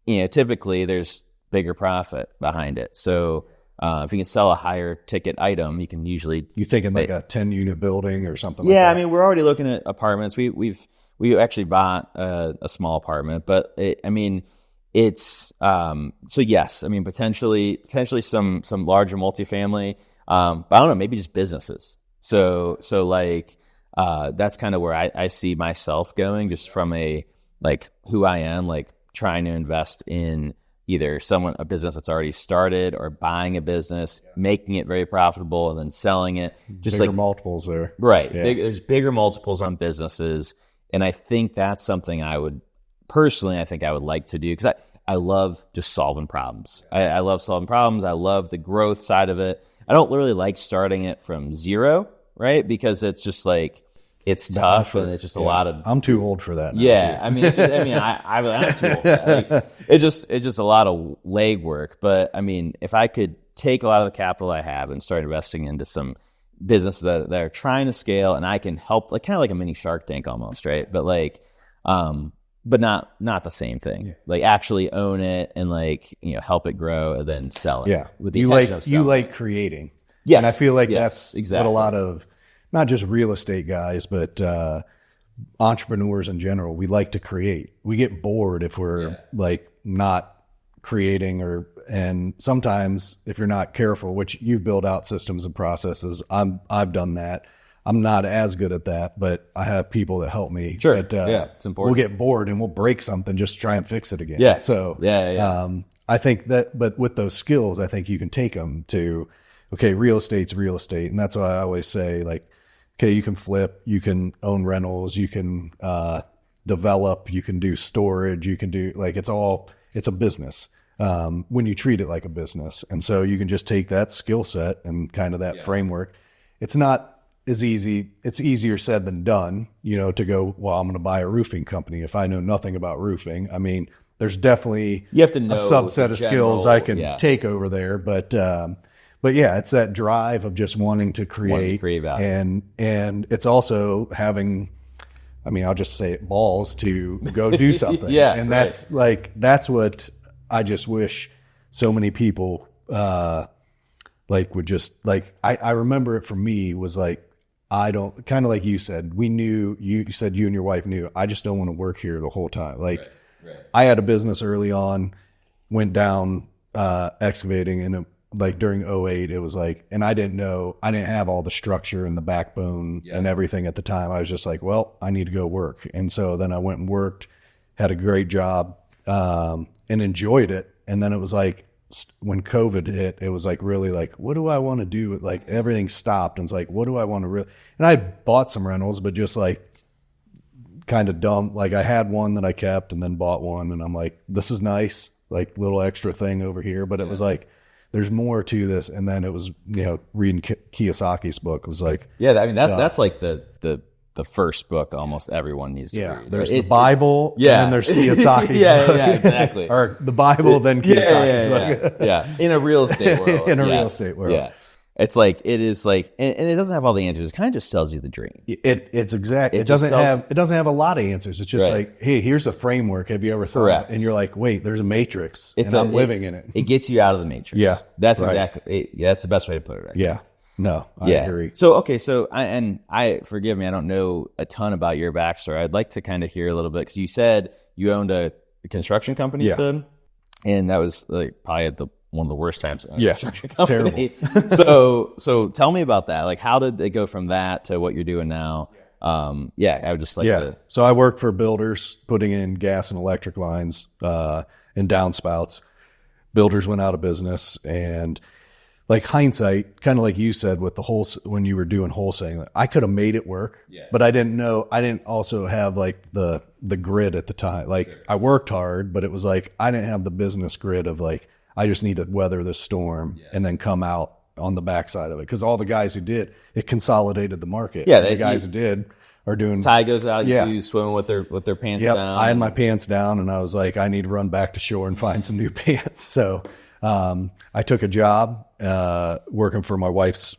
typically there's bigger profit behind it. So if you can sell a higher ticket item, you can usually... You thinking like a 10-unit building or something like that? Yeah, I mean, we're already looking at apartments. We actually bought a small apartment, but it's so yes, I mean, potentially some larger multifamily, but I don't know, maybe just businesses. So like that's kind of where I see myself going, just from a like who I am, like trying to invest in either a business that's already started, or buying a business, making it very profitable, and then selling it. Just bigger like multiples there, right? Yeah. There's bigger multiples on businesses, and I think that's something I would like to do, because I love just solving problems. I love solving problems. I love the growth side of it. I don't really like starting it from zero, right? Because it's just like, it's tough, and it's just a lot of... I'm too old for that now, yeah, too. I mean, I'm too old for that. Like, it's just a lot of legwork. But I mean, if I could take a lot of the capital I have and start investing into some businesses that are trying to scale, and I can help, like kind of like a mini Shark Tank almost, right? But like, but not the same thing. Yeah. Like actually own it and like, help it grow and then sell it. Yeah. With the you like creating. Yes. And I feel like that's exactly what a lot of, not just real estate guys, but entrepreneurs in general, we like to create. We get bored if we're like not creating, and sometimes if you're not careful, which you've built out systems and processes, I've done that. I'm not as good at that, but I have people that help me. Sure. It's important. We'll get bored and we'll break something just to try and fix it again. Yeah. So I think that, but with those skills, I think you can take them to, okay, real estate's real estate. And that's why I always say, like, okay, you can flip, you can own rentals, you can develop, you can do storage, you can do, like, it's a business when you treat it like a business. And so you can just take that skill set and kind of that framework. It's not as easy. It's easier said than done, to go, well, I'm going to buy a roofing company if I know nothing about roofing. I mean, there's definitely you have to know a subset of skills I can take over there, but yeah, it's that drive of just wanting to create value. And it's also having, I mean, I'll just say it, balls to go do something. And that's what I just wish so many people would just like, I remember it for me was like, I don't, kind of like you said, you said you and your wife knew, I just don't want to work here the whole time. Like I had a business early on, went down excavating, and like during 2008, it was like, and I didn't have all the structure and the backbone and everything at the time. I was just like, well, I need to go work. And so then I went and worked, had a great job, and enjoyed it. And then it was like, when COVID hit, it was like really like, what do I want to do? Like everything stopped, and it's like, what do I want to really? And I bought some rentals, but just like kind of dumb. Like I had one that I kept, and then bought one, and I'm like, this is nice, like little extra thing over here. But it was like, there's more to this. And then it was, reading Kiyosaki's book. It was like, I mean, that's like the first book almost everyone needs to read. There's the Bible, and then there's Kiyosaki's book. Yeah, exactly. Or the Bible, then Kiyosaki's book. In a real estate world. Real estate world. Yeah. It's like, it is like, and it doesn't have all the answers. It kind of just sells you the dream. It's exact. It doesn't have a lot of answers. It's just like, hey, here's a framework. Have you ever thought? Correct. And you're like, wait, there's a matrix, and I'm living in it. It gets you out of the matrix. Yeah. That's exactly, that's the best way to put it. Yeah. No, I agree. So, okay. So forgive me, I don't know a ton about your backstory. I'd like to kind of hear a little bit, because you said you owned a construction company, and that was like probably at one of the worst times. Construction company. It's terrible. So tell me about that. Like, how did it go from that to what you're doing now? I would just like to. So I worked for builders putting in gas and electric lines and downspouts. Builders went out of business, and like hindsight, kind of like you said with the whole, when you were doing wholesaling, I could have made it work, but I didn't also have like the grit at the time. Like I worked hard, but it was like, I didn't have the business grit of like, I just need to weather this storm and then come out on the backside of it. Cause all the guys who did, it consolidated the market. Yeah. The guys who did are doing. Ty goes out, you see you swimming with their pants down. I had my pants down and I was like, I need to run back to shore and find some new pants. So, I took a job, working for my wife's,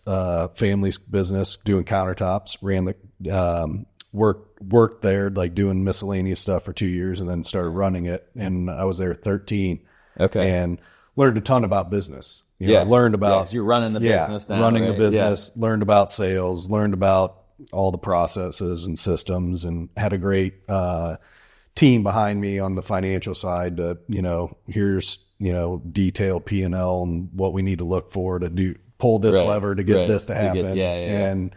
family's business, doing countertops, ran the, worked there, like doing miscellaneous stuff for 2 years and then started running it. And I was there 13. Okay. And learned a ton about business. You know, I learned about, so you're running the business now. Running the business, learned about sales, learned about all the processes and systems, and had a great, team behind me on the financial side to, here's, detailed P&L and what we need to look for to pull this lever to get this to happen.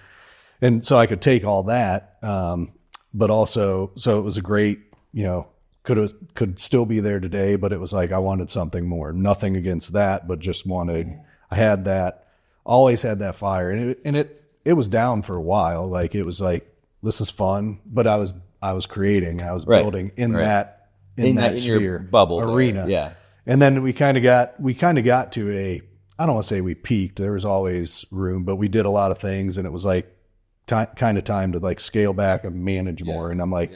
And so I could take all that. But also, so it was a great, could still be there today, but it was like, I wanted something more, nothing against that, but just I had that, always had that fire, and it was down for a while. Like, it was like, this is fun, but I was creating, I was building in that sphere, your bubble arena. There. Yeah. And then we kind of got to a, I don't want to say we peaked. There was always room, but we did a lot of things, and it was like kind of time to like scale back and manage more. And I'm like,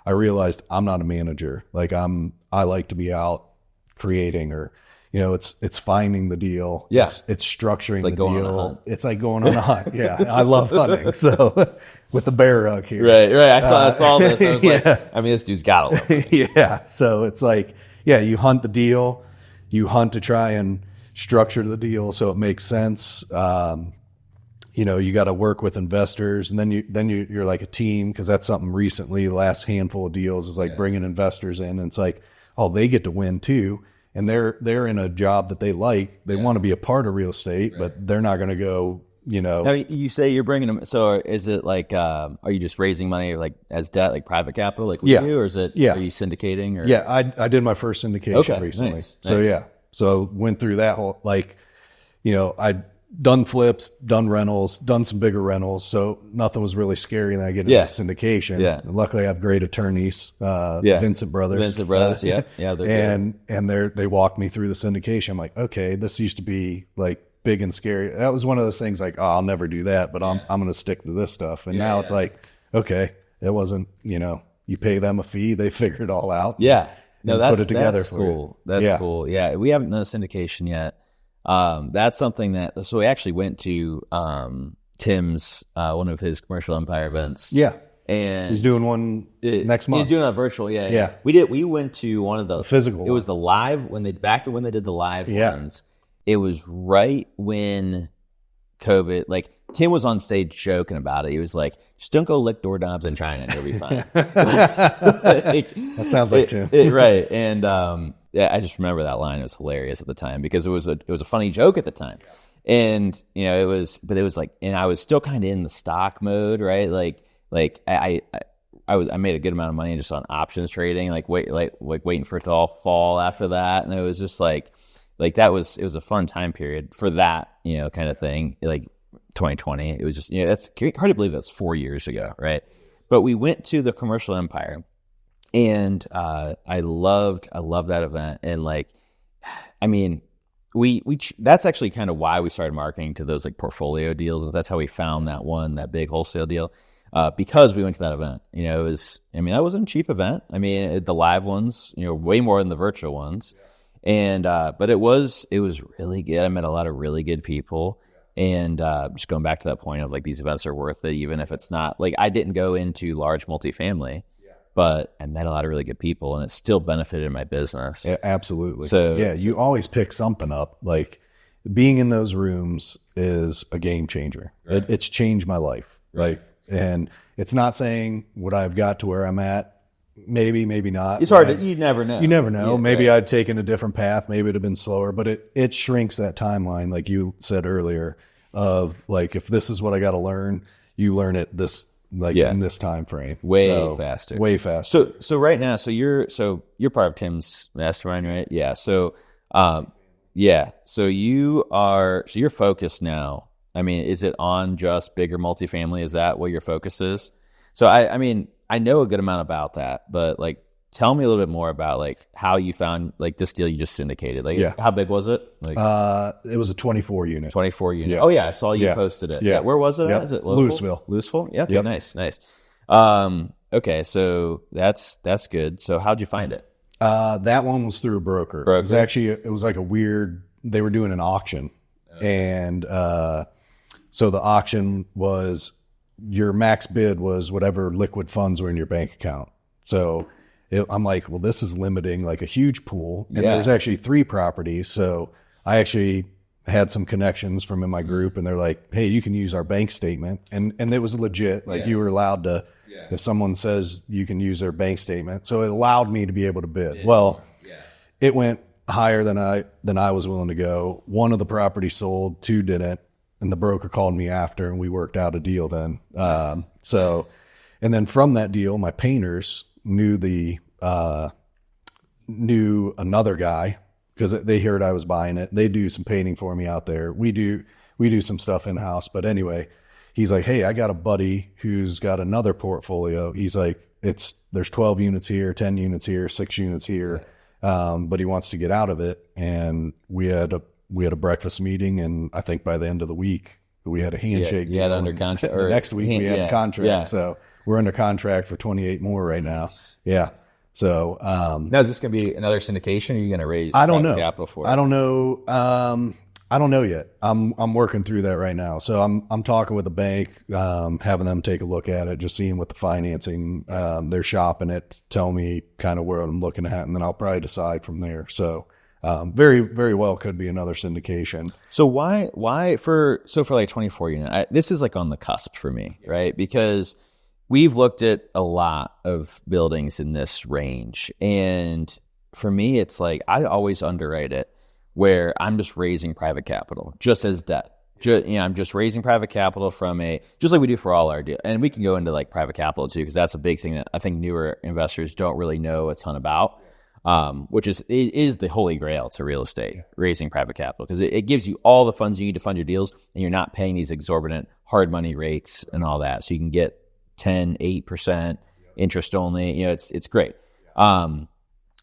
I realized I'm not a manager. Like I like to be out creating, or, it's finding the deal. Yeah. It's structuring like the going deal. on a hunt. It's like going on a hunt. Yeah. I love hunting. So with the bear rug here. Right. I saw this. I was like, I mean, this dude's got to love it. Yeah. So it's like, you hunt the deal, you hunt to try and structure the deal so it makes sense. You got to work with investors, and then you're like a team, because that's something recently, the last handful of deals is like bringing investors in, and it's like, oh, they get to win too. And they're in a job that they like. They want to be a part of real estate, but they're not going to go, Now, you say you're bringing them. So is it like, are you just raising money like as debt, like private capital, like we do, or is it? Are you syndicating? Or? Yeah, I did my first syndication recently. Nice. So so went through that whole, like, I'd done flips, done rentals, done some bigger rentals. So nothing was really scary. And I get into syndication. Yeah. And luckily I have great attorneys, Vincent Brothers. Yeah. They're and they walked me through the syndication. I'm like, okay, this used to be like big and scary. That was one of those things like, oh, I'll never do that, but I'm going to stick to this stuff. And now it's like, okay, it wasn't, you pay them a fee, they figure it all out. Yeah. No, put it together. That's cool. That's cool. Yeah. We haven't done a syndication yet. That's something so we actually went to, Tim's, one of his commercial empire events. Yeah. And he's doing one next month. He's doing a virtual. Yeah. We went to one of the physical. It was the live when they did the live ones. It was right when COVID, like Tim was on stage joking about it. He was like, just don't go lick doorknobs in China and you'll be fine. That sounds like Tim. Right. And, I just remember that line. It was hilarious at the time because it was a funny joke at the time. And, it was like, and I was still kind of in the stock mode, right? Like I made a good amount of money just on options trading, waiting for it to all fall after that. And it was just like it was a fun time period for that, kind of thing. Like 2020, it was just, that's hard to believe that's 4 years ago. Right. But we went to the Commercial Empire, and I loved that event. And that's actually kind of why we started marketing to those like portfolio deals. And that's how we found that big wholesale deal. Because we went to that event, that wasn't a cheap event. The live ones, way more than the virtual ones. And, but it was really good. I met a lot of really good people, and, just going back to that point of like, these events are worth it, even if it's not like, I didn't go into large multifamily, but I met a lot of really good people, and it still benefited my business. Yeah, absolutely. So you always pick something up. Like, being in those rooms is a game changer. Right. It's changed my life. Right. And it's not saying would I've got to where I'm at. Maybe not. It's hard. You never know. You never know. Yeah, maybe I'd taken a different path. Maybe it'd have been slower, but it shrinks that timeline, like you said earlier, of like, if this is what I got to learn, you learn it in this time frame. Way faster. So right now, so you're part of Tim's mastermind, right? Yeah. So, Yeah. So you're focused now. I mean, is it on just bigger multifamily? Is that what your focus is? So I mean, I know a good amount about that, but like, tell me a little bit more about like how you found like this deal you just syndicated. Like, how big was it? Like, it was a 24 unit. 24 unit. Yeah. Oh yeah, I saw you posted it. Yeah. Where was it? Yep. Is it local? Louisville. Yeah. Okay, nice. Okay, so that's good. So how'd you find it? That one was through a broker. It was like they were doing an auction. And so the auction was, your max bid was whatever liquid funds were in your bank account. So I'm like, well, this is limiting like a huge pool. And there's actually 3 properties. So I actually had some connections from in my group, and they're like, hey, you can use our bank statement. And it was legit. Like you were allowed to, if someone says you can use their bank statement. So it allowed me to be able to bid. Well, it went higher than I was willing to go. One of the properties sold, 2 didn't. And the broker called me after, and we worked out a deal then. And then from that deal, my painters knew another guy, because they heard I was buying it. They do some painting for me out there. We do some stuff in house. But anyway, he's like, hey, I got a buddy who's got another portfolio. He's like, there's 12 units here, 10 units here, 6 units here. But he wants to get out of it. And we had a breakfast meeting, and I think by the end of the week we had a handshake. You had under contract. The next week we had a contract. Yeah. So we're under contract for 28 more right now. Yeah. So now is this going to be another syndication? Or are you going to raise I don't know capital for it? I don't know. I don't know yet. I'm working through that right now. So I'm talking with the bank, having them take a look at it, just seeing what the financing, they're shopping it, tell me kind of where I'm looking at, and then I'll probably decide from there. So very, very well could be another syndication. So why for like 24 unit, this is like on the cusp for me, right? Because we've looked at a lot of buildings in this range. And for me, it's like, I always underwrite it where I'm just raising private capital, just as debt. I'm just raising private capital just like we do for all our deals. And we can go into like private capital too, because that's a big thing that I think newer investors don't really know a ton about. Which is the holy grail to real estate, raising private capital, because it gives you all the funds you need to fund your deals, and you're not paying these exorbitant hard money rates and all that. So you can get 10, 8% interest only. It's great.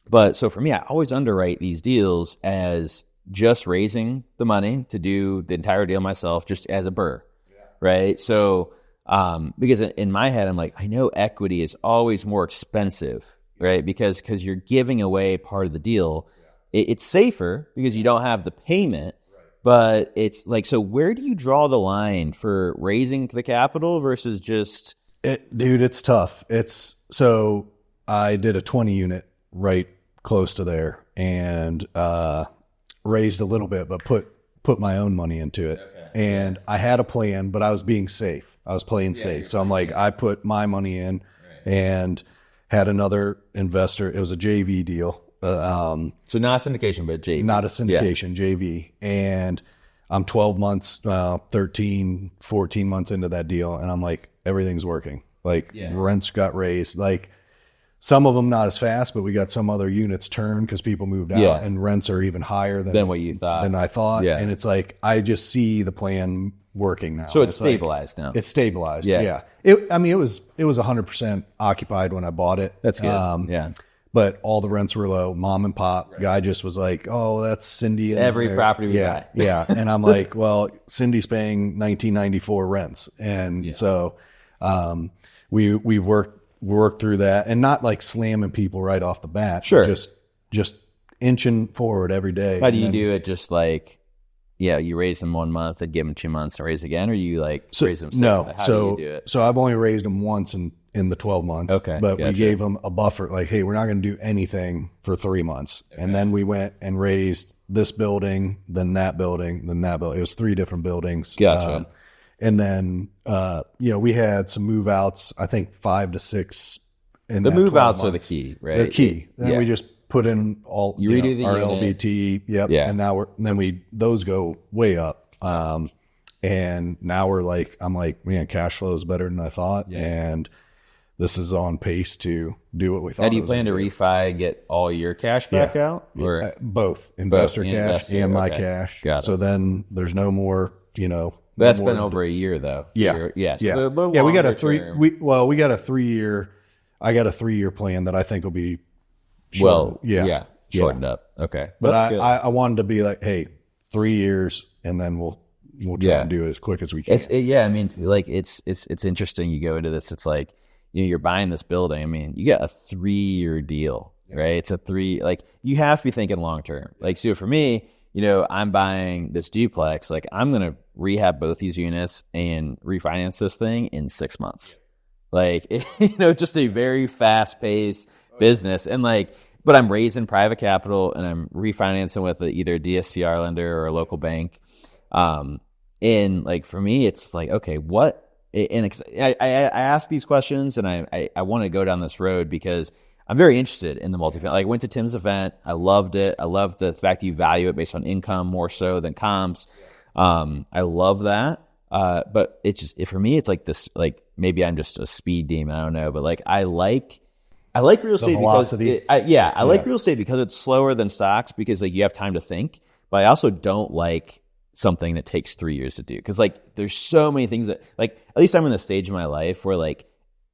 But so for me, I always underwrite these deals as just raising the money to do the entire deal myself, just as a burr, right? So because in my head, I'm like, I know equity is always more expensive, right? Because you're giving away part of the deal. It's safer because you don't have the payment, but it's like, so where do you draw the line for raising the capital versus just... Dude, it's tough. So I did a 20 unit right close to there, and raised a little bit, but put my own money into it. Okay. And I had a plan, but I was being safe. I was playing safe. So I'm like, I put my money in and had another investor. It was a JV deal. So not a syndication, but JV. Not a syndication, JV. And I'm 12 months, 13, 14 months into that deal. And I'm like, everything's working. Like rents got raised. Like some of them not as fast, but we got some other units turned because people moved out, and rents are even higher than what you thought. Than I thought. Yeah. And it's like, I just see the plan working now. So it's stabilized now. It's stabilized. Yeah. It was 100% occupied when I bought it. That's good. But all the rents were low. Mom and pop guy just was like, "Oh, that's Cindy." It's every property we buy. Yeah. And I'm like, "Well, Cindy's paying 1994 rents," and so we've worked through that, and not like slamming people right off the bat. Sure. Just inching forward every day. How do you do it? Just like, you raise them 1 month and give them 2 months and raise again, or you raise them 6? No. How do you do it? So I've only raised them once in the 12 months. Okay. But we gave them a buffer, like, hey, we're not going to do anything for 3 months. Okay. And then we went and raised this building, then that building, then that building. It was 3 different buildings. Gotcha. And then, we had some move outs, I think 5 to 6. The move outs are the key, right? They're key. Then we just put in all you redo the our unit. LVT. Yep. Yeah. And those go way up. And now I'm like, man, cash flow is better than I thought. Yeah. And this is on pace to do what we thought. How do you plan to refi, get all your cash back out? Or both investor cash investor, and my okay. cash. Got it. So then there's no more, That's been over a year though. Yeah. So we got a term. we got a 3-year. I got a 3-year plan that I think will be shortened. Shortened up. Okay, But that's good. I wanted to be like, hey, 3 years, and then we'll try and do it as quick as we can. I mean, like it's interesting. You go into this, it's like, you're buying this building. I mean, you got a 3-year deal, right? It's a 3, like you have to be thinking long term. Like, so for me, I'm buying this duplex. Like, I'm going to rehab both these units and refinance this thing in 6 months. Like, just a very fast paced business. And like, but I'm raising private capital and I'm refinancing with either a DSCR lender or a local bank. And like, for me, it's like, okay, what? And I ask these questions, and I want to go down this road because I'm very interested in the multifamily. Like, I went to Tim's event. I loved it. I love the fact that you value it based on income more so than comps. I love that. But it's just, for me, it's like this, like maybe I'm just a speed demon. I don't know. But like, I like real estate because I like real estate because it's slower than stocks, because like you have time to think. But I also don't like something that takes 3 years to do, because like there's so many things that, like, at least I'm in a stage in my life where like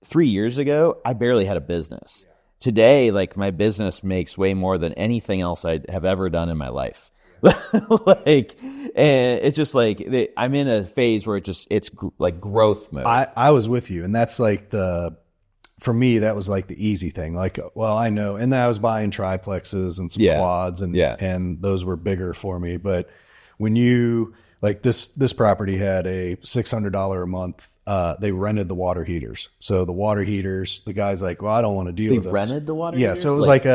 3 years ago I barely had a business. Today, like, my business makes way more than anything else I have ever done in my life. Like, and it's just like I'm in a phase where it's like growth mode. I was with you, and that's like for me, that was like the easy thing. Like, well, I know, and then I was buying triplexes and some quads, and those were bigger for me. But when you, like, this property had a $600 a month. They rented the water heaters. So the water heaters, the guy's like, well, I don't want to deal with those. They rented the water heaters? Yeah, so it was like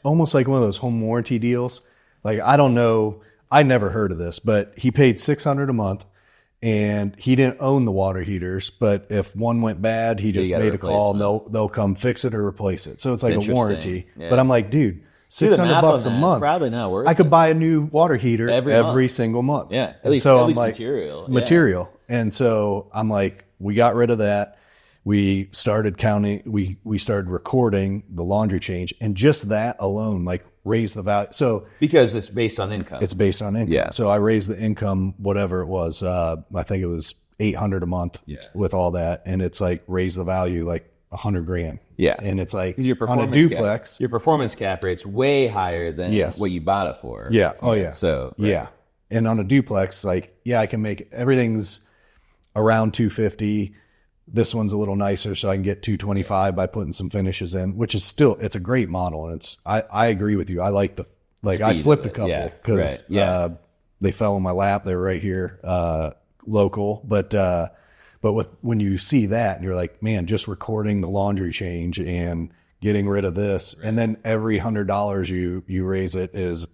almost like one of those home warranty deals. Like, I don't know, I never heard of this, but he paid $600 a month, and he didn't own the water heaters. But if one went bad, he just made a call, and they'll come fix it or replace it. So it's like a warranty. Yeah. But I'm like, dude, $600 a month. It's probably not worth it. I could buy a new water heater every single month. Yeah, at least material. Material. And so I'm like, we got rid of that. We started counting. We started recording the laundry change, and just that alone, like, raised the value. So because it's based on income. It's based on income. Yeah. So I raised the income, whatever it was. I think it was $800 a month with all that, and it's like raised the value like $100,000. Yeah. And it's like your on a duplex, your performance cap rate's way higher than what you bought it for. Yeah. Oh yeah. So yeah. And on a duplex, like, I can make everything's around 250. This one's a little nicer, so I can get 225 by putting some finishes in, which is still, it's a great model. And I agree with you. I like I flipped a couple because they fell in my lap. They were right here, local. But when you see that and you're like, man, just recording the laundry change and getting rid of this, and then every $100 you raise it is,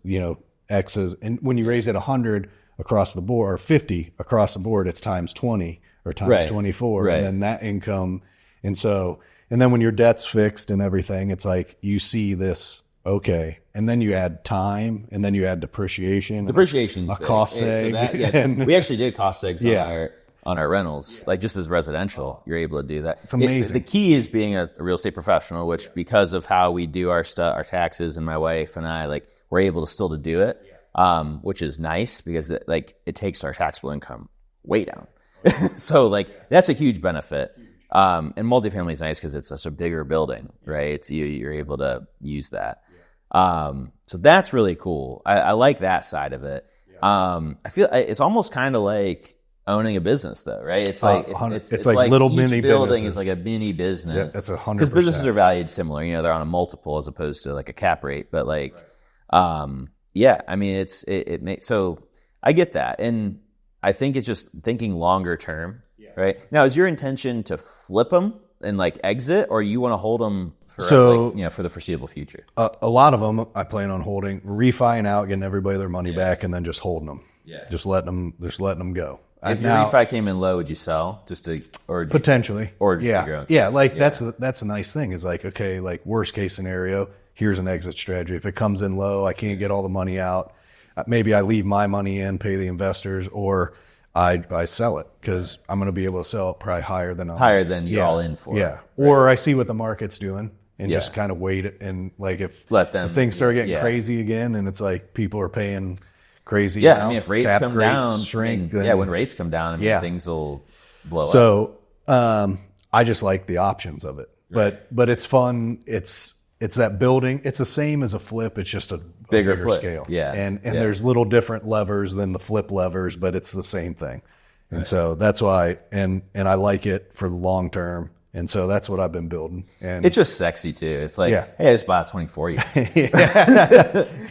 X's. And when you raise it 100 across the board, or 50 across the board, it's times 20 or times 24, and then that income. And then when your debt's fixed and everything, it's like you see this, okay. And then you add time, and then you add depreciation. Depreciation, a cost seg. So and we actually did cost segs on our rentals, like just as residential, you're able to do that. It's amazing. The key is being a real estate professional, which, because of how we do our our taxes, and my wife and I, like, we're able to still do it, which is nice, because it takes our taxable income way down. So like, that's a huge benefit. And multifamily is nice because it's such a bigger building, right? It's you're able to use that. So that's really cool. I like that side of it. I feel it's almost kind of like owning a business, though, right? It's like it's like little mini building is like a mini business. Yeah, that's 100%. Because businesses are valued similar. They're on a multiple as opposed to like a cap rate. But like, I mean, it makes, so I get that. And I think it's just thinking longer term, right? Now, is your intention to flip them and like exit, or you want to hold them for for the foreseeable future? A lot of them I plan on holding, refining out, getting everybody their money back, and then just holding them. Yeah, just letting them go. If your refi came in low, would you sell potentially, or just grow? Yeah, like that's a nice thing. Is like, okay, like, worst case scenario, here's an exit strategy. If it comes in low, I can't get all the money out. Maybe I leave my money in, pay the investors, or I sell it because I'm going to be able to sell it probably higher than you're all in for. Yeah. Or I see what the market's doing and just kind of wait it. And like if things start getting crazy again and it's like people are paying crazy amounts, I mean, if rates come down, shrink. When rates come down, I mean, things will blow up. So I just like the options of it. Right. But it's fun. It's that building. It's the same as a flip. It's just a bigger scale. Yeah. And there's little different levers than the flip levers, but it's the same thing. And so that's why, and I like it for the long term. And so that's what I've been building. And it's just sexy too. It's like, hey, I just bought a 24 year.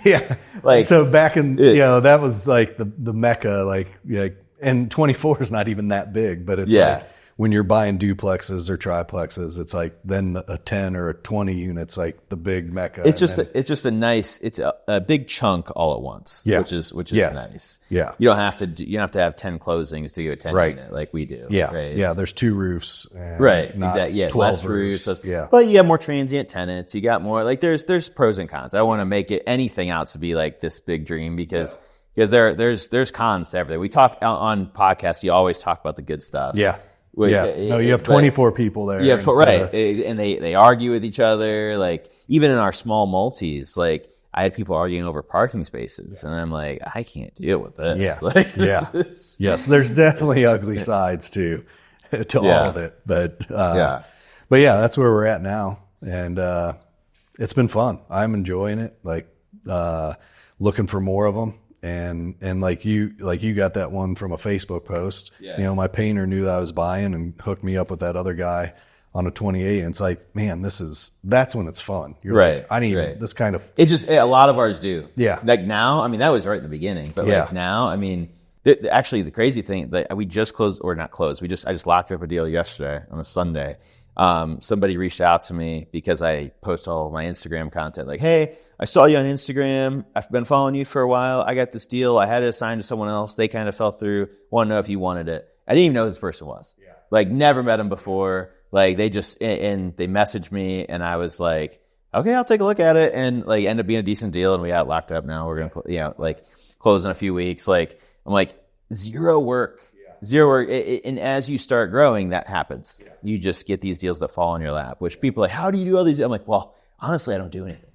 Yeah. Like, so back in, that was like the mecca, and 24 is not even that big, but it's like, when you're buying duplexes or triplexes, it's like then a 10 or a 20 units, like the big mecca. It's just a nice, it's a big chunk all at once, which is nice. Yeah. You don't have to have 10 closings to get a 10 unit like we do. Yeah. Right? There's 2 roofs. Right. Exactly. Yeah. 12 less roofs. Yeah. But you have more transient tenants. You got more, like there's pros and cons. I want to make it anything out to be like this big dream because there's cons to everything. We talk on podcasts. You always talk about the good stuff. Yeah. No, you have 24 people there. Yeah, right. And they argue with each other. Like even in our small multis, like I had people arguing over parking spaces, and I'm like, I can't deal with this. Yes, there's definitely ugly sides to all of it, but that's where we're at now, and it's been fun. I'm enjoying it. Like looking for more of them. And like you got that one from a Facebook post. Yeah. My painter knew that I was buying and hooked me up with that other guy on a 28. And it's like, man, that's when it's fun. You're right. Like, I need this kind of. It just a lot of ours do. Yeah. Like now, I mean, that was right in the beginning, but like now, I mean, actually the crazy thing that we just closed or not closed. I just locked up a deal yesterday on a Sunday. Somebody reached out to me because I post all of my Instagram content like, hey, I saw you on Instagram. I've been following you for a while. I got this deal. I had it assigned to someone else. They kind of fell through. Want to know if you wanted it. I didn't even know who this person was. Yeah. Like never met him before. Like they just, and they messaged me and I was like, okay, I'll take a look at it. And like ended up being a decent deal and we got locked up now. We're going to, close in a few weeks. Like I'm like zero work. And as you start growing, that happens. Yeah. You just get these deals that fall in your lap, which people are like, how do you do all these? I'm like, well, honestly, I don't do anything.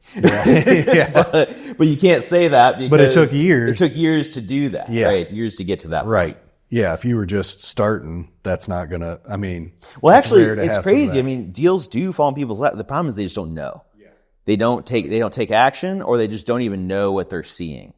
But you can't say that because it took years. It took years to do that, right? Years to get to that right. point. Yeah, if you were just starting, that's not going to, I mean. Well, actually, it's crazy. I mean, deals do fall in people's lap. The problem is they just don't know. Yeah. They don't take action or they just don't even know what they're seeing.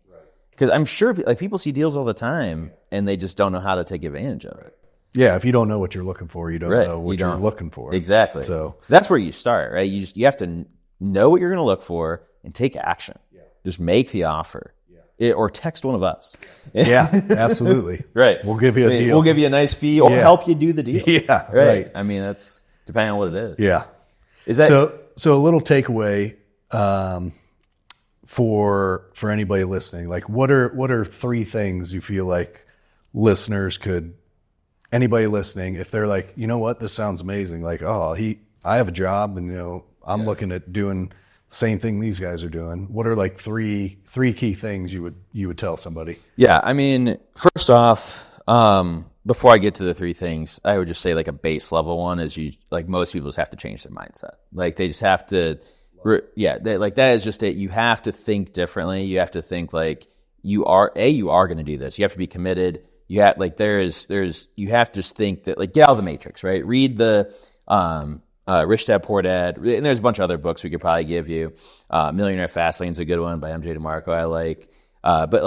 Because I'm sure people see deals all the time and they just don't know how to take advantage of it. Yeah, if you don't know what you're looking for, you don't know what you're looking for. Exactly. So that's where you start, right? You have to know what you're going to look for and take action. Yeah. Just make the offer. Yeah. Or text one of us. Yeah, absolutely. Right. We'll give you a deal. We'll give you a nice fee or help you do the deal. Yeah, right. I mean, that's depending on what it is. Yeah. Is that so a little takeaway for anybody listening, like what are 3 things you feel like listeners anybody listening, if they're like, you know what, this sounds amazing, like, I have a job and I'm looking at doing the same thing these guys are doing. What are like three key things you would tell somebody? Yeah, I mean, first off, before I get to the 3 things, I would just say like a base level one is most people just have to change their mindset. Like they just have to. That is just it. You have to think differently. You have to think like you are going to do this. You have to be committed. You have you have to just think that get out of the matrix, right? Read the Rich Dad Poor Dad, and there's a bunch of other books we could probably give you. Millionaire Fastlane is a good one by MJ DeMarco. I like, but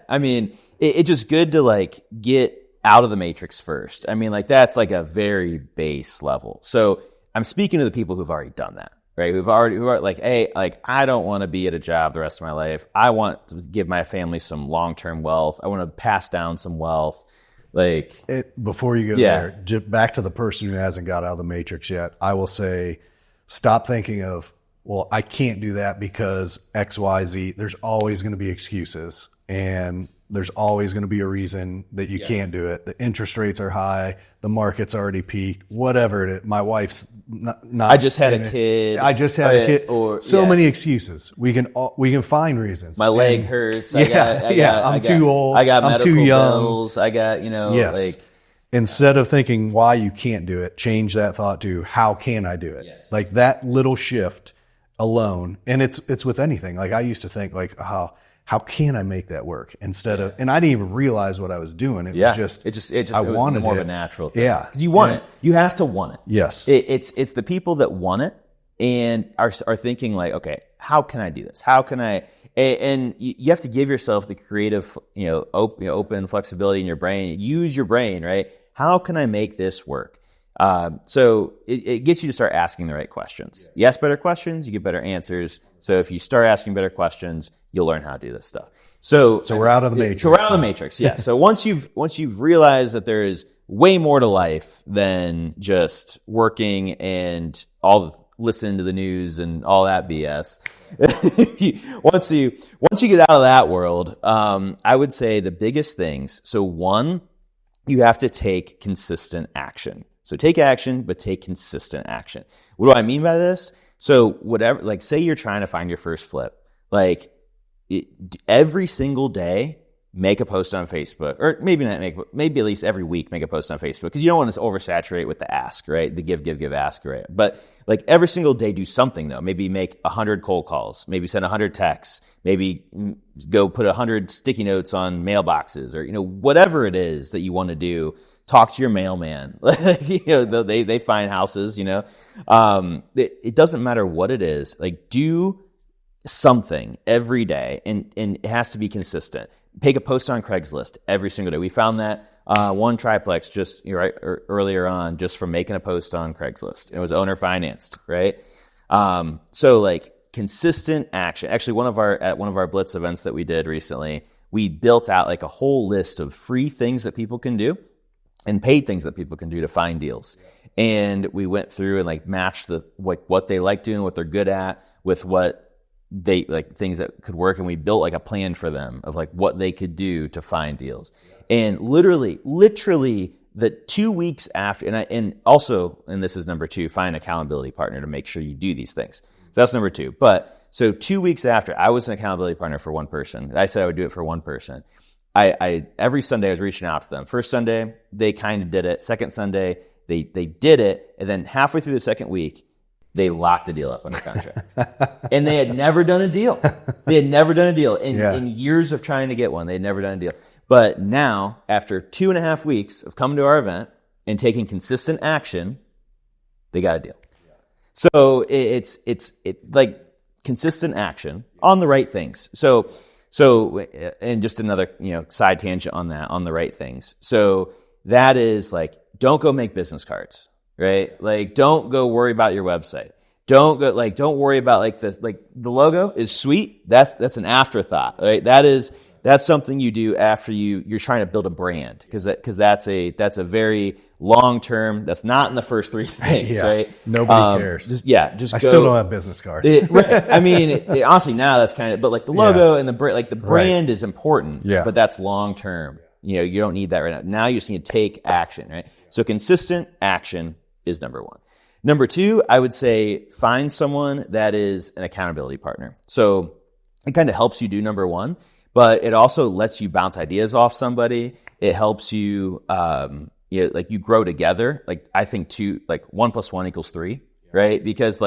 I mean, it's just good to get out of the matrix first. I mean, that's a very base level. So I'm speaking to the people who've already done that, right? Who are like, hey, I don't want to be at a job the rest of my life. I want to give my family some long-term wealth. I want to pass down some wealth. Before you go there, back to the person who hasn't got out of the matrix yet, I will say, stop thinking of, well, I can't do that because X, Y, Z. There's always going to be excuses. And there's always going to be a reason that you can't do it. The interest rates are high. The market's already peaked. Whatever it is. My wife's not I just had a kid. I just had a kid. Or many excuses. We can find reasons. My leg hurts. I'm too old. I got medical I'm too young. bills. I got, like. Instead of thinking why you can't do it, change that thought to how can I do it? Yes. Like that little shift alone. And it's with anything. Like I used to think like, how can I make that work instead of, and I didn't even realize what I was doing. It was just, I wanted more it. of a natural thing. Yeah. Because you want it. You have to want it. Yes. It's the people that want it and are thinking like, okay, how can I do this? How can I, and you have to give yourself the creative, open flexibility in your brain. Use your brain, right? How can I make this work? So it gets you to start asking the right questions. Yes. You ask better questions, you get better answers. So if you start asking better questions, you'll learn how to do this stuff. So we're out of the matrix. So we're out of the matrix, yeah. So once you've realized that there is way more to life than just working and listening to the news and all that BS. once you get out of that world, I would say the biggest things. So one, you have to take consistent action. So take action, but take consistent action. What do I mean by this? So whatever, like say you're trying to find your first flip, like every single day, make a post on Facebook, or maybe at least every week make a post on Facebook, because you don't want to oversaturate with the ask, right? The give, ask, right? But like every single day, do something though. Maybe make 100 cold calls, maybe send 100 texts, maybe go put 100 sticky notes on mailboxes, or whatever it is that you want to do. Talk to your mailman. They find houses. It doesn't matter what it is. Like do something every day, and it has to be consistent. Make a post on Craigslist every single day. We found that one triplex just earlier on just from making a post on Craigslist. It was owner financed, right? So like consistent action. Actually, at one of our Blitz events that we did recently, we built out like a whole list of free things that people can do and paid things that people can do to find deals. And we went through and like matched what they like doing, what they're good at, with what they like, things that could work, and we built like a plan for them of like what they could do to find deals. And literally the 2 weeks after, and this is number 2, find an accountability partner to make sure you do these things. So that's number 2. But so 2 weeks after, I was an accountability partner for one person. I said I would do it for one person. I every Sunday I was reaching out to them. First Sunday, they kind of did it. Second Sunday, they did it. And then halfway through the second week, they locked the deal up under contract. And they had never done a deal. In years of trying to get one. They had never done a deal. But now, after 2.5 weeks of coming to our event and taking consistent action, they got a deal. So it's like consistent action on the right things. So and just another side tangent on that, on the right things. So that is like, don't go make business cards, right? Like don't go worry about your website. Don't worry about like this, like the logo is sweet. That's an afterthought, right? That's something you do after you're trying to build a brand, because that's a very long term. That's not in the first 3 things, right? Nobody cares. I still don't have business cards. Right. I mean, honestly, now that's kind of, but like the logo and the brand is important. Yeah. But that's long term. You don't need that right now. Now you just need to take action, right? So consistent action is number 1. Number 2, I would say find someone that is an accountability partner. So it kind of helps you do number 1, but it also lets you bounce ideas off somebody. It helps you, you grow together. Like I think 1 + 1 = 3, right? Because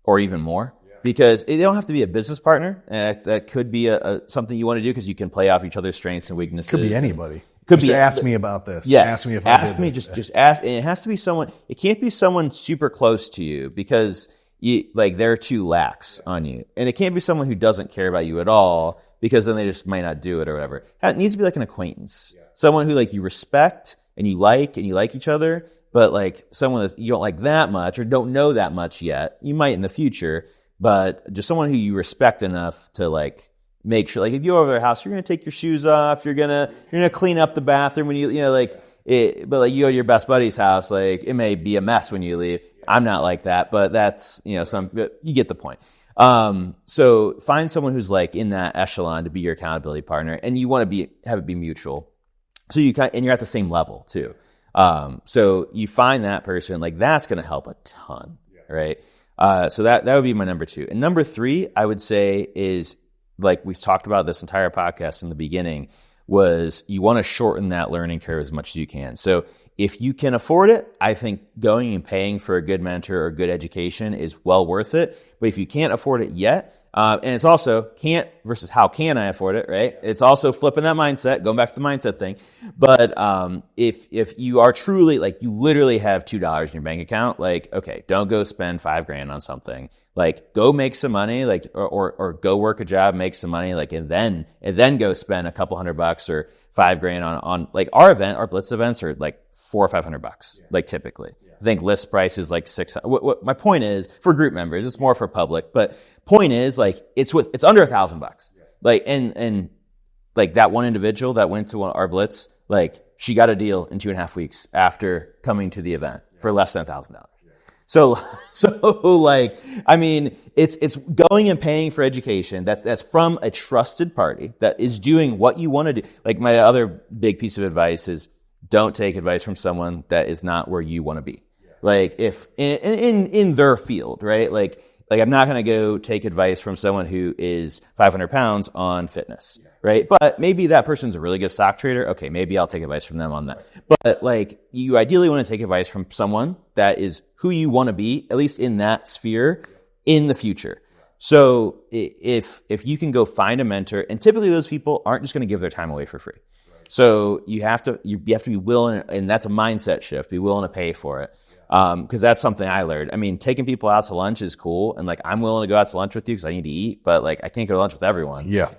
or even more. Because they don't have to be a business partner. That could be something you want to do, because you can play off each other's strengths and weaknesses. Could be anybody. Ask me about this. Yes. Ask me if I did this. Just ask. And it has to be someone. It can't be someone super close to you, because they're too lax on you. And it can't be someone who doesn't care about you at all, because then they just might not do it or whatever. It needs to be like an acquaintance. Yeah. Someone who you respect and you like each other, but someone that you don't like that much or don't know that much yet. You might in the future, but just someone who you respect enough to make sure, if you go over their house, you're going to take your shoes off. You're going to clean up the bathroom when you you go to your best buddy's house, it may be a mess when you leave. I'm not like that, but that's, you get the point. So find someone who's like in that echelon to be your accountability partner, and you want to have it be mutual. So and you're at the same level too. So you find that person, like that's going to help a ton, right? So that would be my number 2. And number 3, I would say is, like we talked about this entire podcast in the beginning, was you want to shorten that learning curve as much as you can. So if you can afford it, I think going and paying for a good mentor or good education is well worth it. But if you can't afford it yet, and it's also can't versus how can I afford it, right? It's also flipping that mindset, going back to the mindset thing. But if you are truly, like, you literally have $2 in your bank account, like, okay, don't go spend $5,000 on something. Like, go make some money, like, or go work a job, make some money, like, and then go spend a couple $100 or $5,000 on like our Blitz events are like $400 or $500, like typically. I think list price is like $600. What my point is, for group members, it's more for public, but point is, like, it's under $1,000. Like, and like that one individual that went to our Blitz, like, she got a deal in 2.5 weeks after coming to the event for less than $1,000. So like, I mean, it's going and paying for education that's from a trusted party that is doing what you want to do. Like, my other big piece of advice is, don't take advice from someone that is not where you want to be. Like, if in their field, right? Like I'm not going to go take advice from someone who is 500 pounds on fitness, right? But maybe that person's a really good stock trader. Okay, maybe I'll take advice from them on that. But like, you ideally want to take advice from someone that is who you want to be, at least in that sphere, in the future. So if you can go find a mentor, and typically those people aren't just going to give their time away for free. So you have to be willing, and that's a mindset shift, be willing to pay for it. Because that's something I learned. I mean, taking people out to lunch is cool, and like, I'm willing to go out to lunch with you because I need to eat, but like, I can't go to lunch with everyone. Yeah,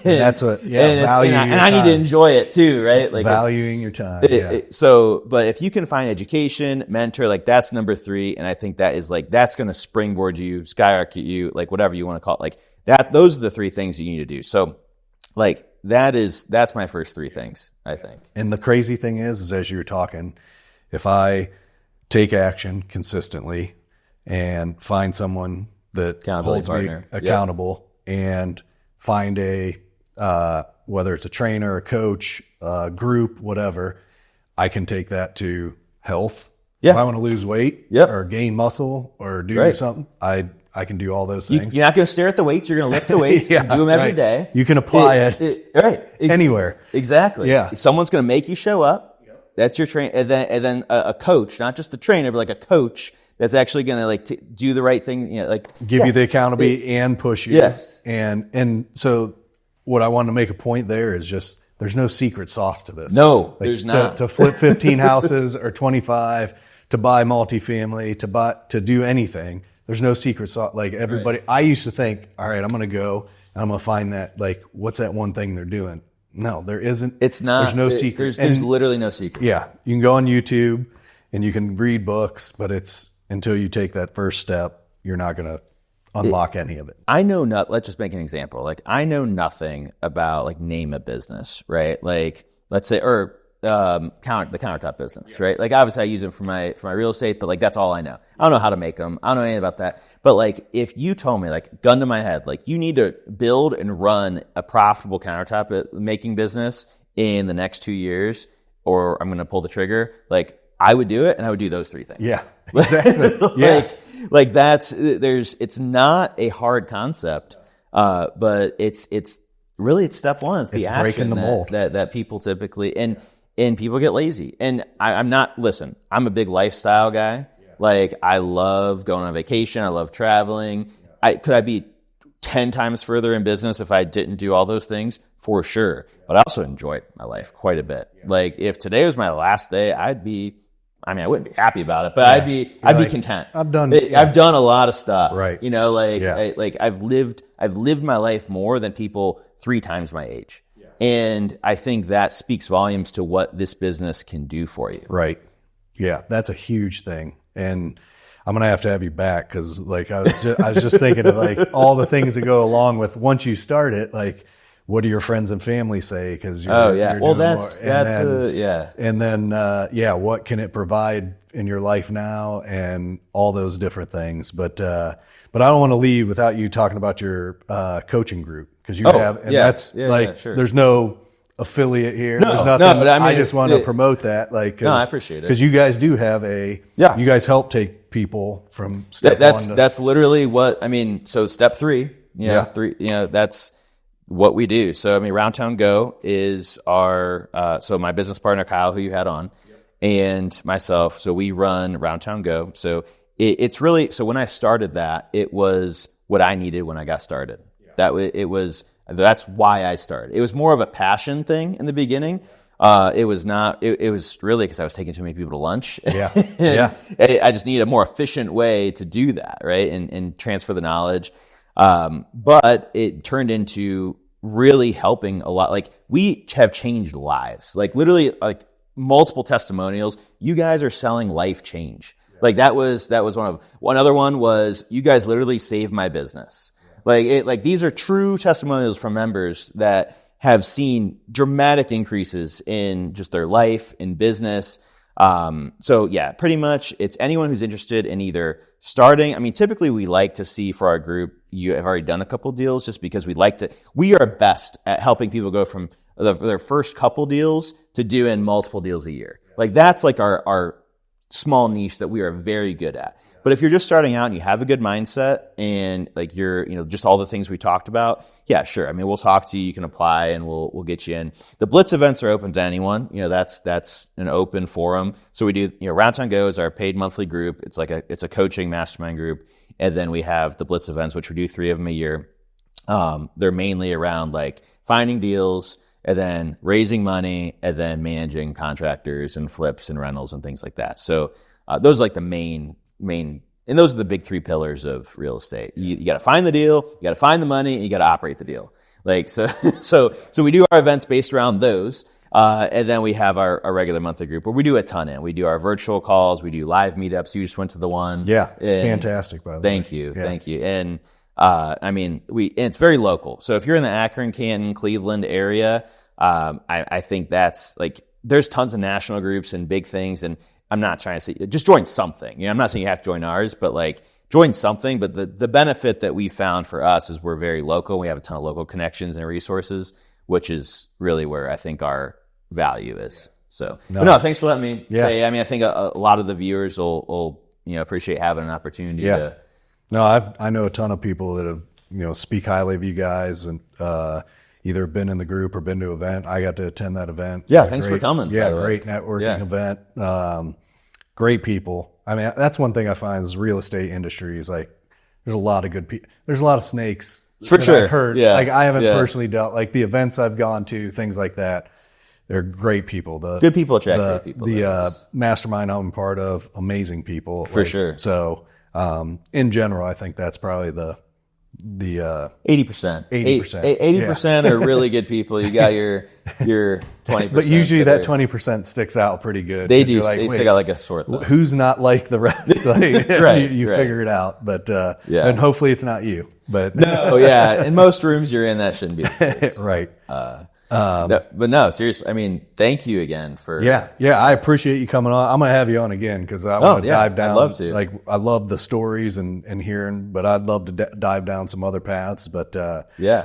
that's what. Yeah, and I need to enjoy it too, right? Like, valuing your time. But if you can find education, mentor, like, that's number 3, and I think that is like, that's going to springboard you, skyrocket you, like, whatever you want to call it. Like that, those are the 3 things you need to do. So, like, that's my first 3 things, I think. And the crazy thing is as you're talking, if I take action consistently and find someone that holds me accountable, and find a whether it's a trainer, a coach, a group, whatever, I can take that to health. If I want to lose weight or gain muscle or do something, I can do all those things. You're not going to stare at the weights. You're going to lift the weights and do them every day. You can apply it anywhere. Exactly. Yeah. Someone's going to make you show up. That's your train, and then a coach, not just a trainer, but like a coach that's actually going to like do the right thing. You know, like give you the accountability and push you. Yes. And so what I want to make a point there is just, there's no secret sauce to this. No, like, there's not. To flip 15 houses or 25, to buy multifamily, to do anything. There's no secret sauce. Like, everybody, I used to think, all right, I'm going to go and I'm going to find that, like, what's that one thing they're doing? No, there isn't. It's not. There's no secret. There's literally no secret. Yeah. You can go on YouTube and you can read books, but it's until you take that first step, you're not going to unlock any of it. I know not. Let's just make an example. Like, I know nothing about, like, name a business, right? Like, let's say, or the countertop business, right? Like, obviously I use them for my real estate, but like, that's all I know. I don't know how to make them. I don't know anything about that. But like, if you told me, like, gun to my head, like, you need to build and run a profitable countertop making business in the next 2 years, or I'm going to pull the trigger, like, I would do it, and I would do those 3 things. Yeah, exactly. Like it's not a hard concept, but it's really, it's step one. It's the action breaking the mold that people typically, and people get lazy. And I'm a big lifestyle guy. Like, I love going on vacation. I love traveling. Could I be 10 times further in business if I didn't do all those things? For sure. But I also enjoyed my life quite a bit. Like, if today was my last day, I wouldn't be happy about it, but I'd be content. I've done a lot of stuff. Right. You know, like, I've lived my life more than people 3 times my age. And I think that speaks volumes to what this business can do for you. Right. Yeah, that's a huge thing. And I'm going to have you back, because like, I was just thinking of like all the things that go along with once you start it, like what do your friends and family say? Because well, doing that's more. yeah. And then what can it provide in your life now, and all those different things. But I don't want to leave without you talking about your coaching group, because you have, and that's sure. There's no affiliate here. There's nothing. No, but I just want to promote that. I appreciate it, because you guys do have you guys help take people from step one. That's literally what I mean. So step 3, that's what we do. So Round Town Go is our so my business partner Kyle, who you had on, and myself. So we run Round Town Go. So it's really, so when I started that, it was what I needed when I got started. That's why I started. It was more of a passion thing in the beginning. It was not. It was really because I was taking too many people to lunch. I just need a more efficient way to do that, right? And transfer the knowledge. But it turned into really helping a lot. Like, we have changed lives. Like, literally, like, multiple testimonials. You guys are selling life change. Like, that was one other one was, you guys literally saved my business. Like these are true testimonials from members that have seen dramatic increases in just their life, in business. So yeah, pretty much it's anyone who's interested in either starting. Typically we like to see for our group, you have already done a couple deals, just because we are best at helping people go from their first couple deals to doing multiple deals a year. Like, that's like our small niche that we are very good at. But if you're just starting out and you have a good mindset, and like you're, just all the things we talked about, yeah, sure. We'll talk to you. You can apply, and we'll get you in. The Blitz events are open to anyone. That's an open forum. So we do, Round Town Go is our paid monthly group. It's a coaching mastermind group. And then we have the Blitz events, which we do 3 of them a year. They're mainly around like finding deals, and then raising money, and then managing contractors and flips and rentals and things like that. So those are like the main, and those are the big 3 pillars of real estate. You got to find the deal, you got to find the money, and you got to operate the deal. Like, so we do our events based around those. And then we have our regular monthly group where we do a ton in. We do our virtual calls, we do live meetups. You just went to the one. Yeah. Fantastic, by the way. Thank you. And it's very local. So if you're in the Akron, Canton, Cleveland area, I think that's like, there's tons of national groups and big things, and I'm not trying to say just join something. I'm not saying you have to join ours, but like, join something. But the benefit that we found for us is we're very local. We have a ton of local connections and resources, which is really where I think our value is. So, thanks for letting me say. I think a lot of the viewers will appreciate having an opportunity to. No, I know a ton of people that have speak highly of you guys, and either been in the group or been to an event. I got to attend that event. Yeah, thanks for coming. Yeah, great networking event. Great people. That's one thing I find is real estate industry is like, there's a lot of good people. There's a lot of snakes. For sure. I've heard. Yeah. Like, I haven't personally dealt, like the events I've gone to, things like that. They're great people. Good people attract great people. The mastermind I'm part of, amazing people. For sure. So, in general, I think that's probably the 80%. 80% are really good people. You got your 20%. But usually that 20% sticks out pretty good. They do. Like, they stick out like a sore thumb. Who's not like the rest? Like, right. You figure it out. But and hopefully it's not you. But no, yeah. In most rooms you're in, that shouldn't be the case. Right. But no, seriously. Thank you again for. Yeah. I appreciate you coming on. I'm gonna have you on again because I want to dive down. I'd love to. Like, I love the stories and hearing, but I'd love to dive down some other paths. But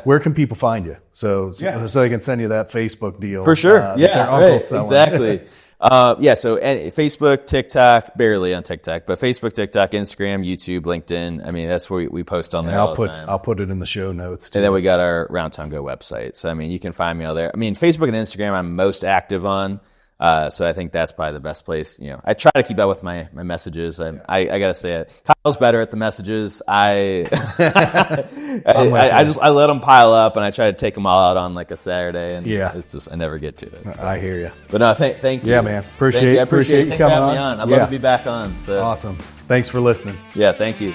where can people find you? So they can send you that Facebook deal for sure. Right. Exactly. So Facebook, TikTok, barely on TikTok, but Facebook, TikTok, Instagram, YouTube, LinkedIn. That's where we post on there all the time. I'll put it in the show notes too. And then we got our Round Town Go website. So, you can find me all there. Facebook and Instagram I'm most active on. So I think that's probably the best place. I try to keep up with my messages. I gotta say it. Kyle's better at the messages. I let them pile up, and I try to take them all out on like a Saturday, and it's just I never get to it. I hear you. But no, thank you. Yeah, man. Appreciate you coming on. Thanks for having me on. I'd love to be back on. So awesome. Thanks for listening. Yeah, thank you.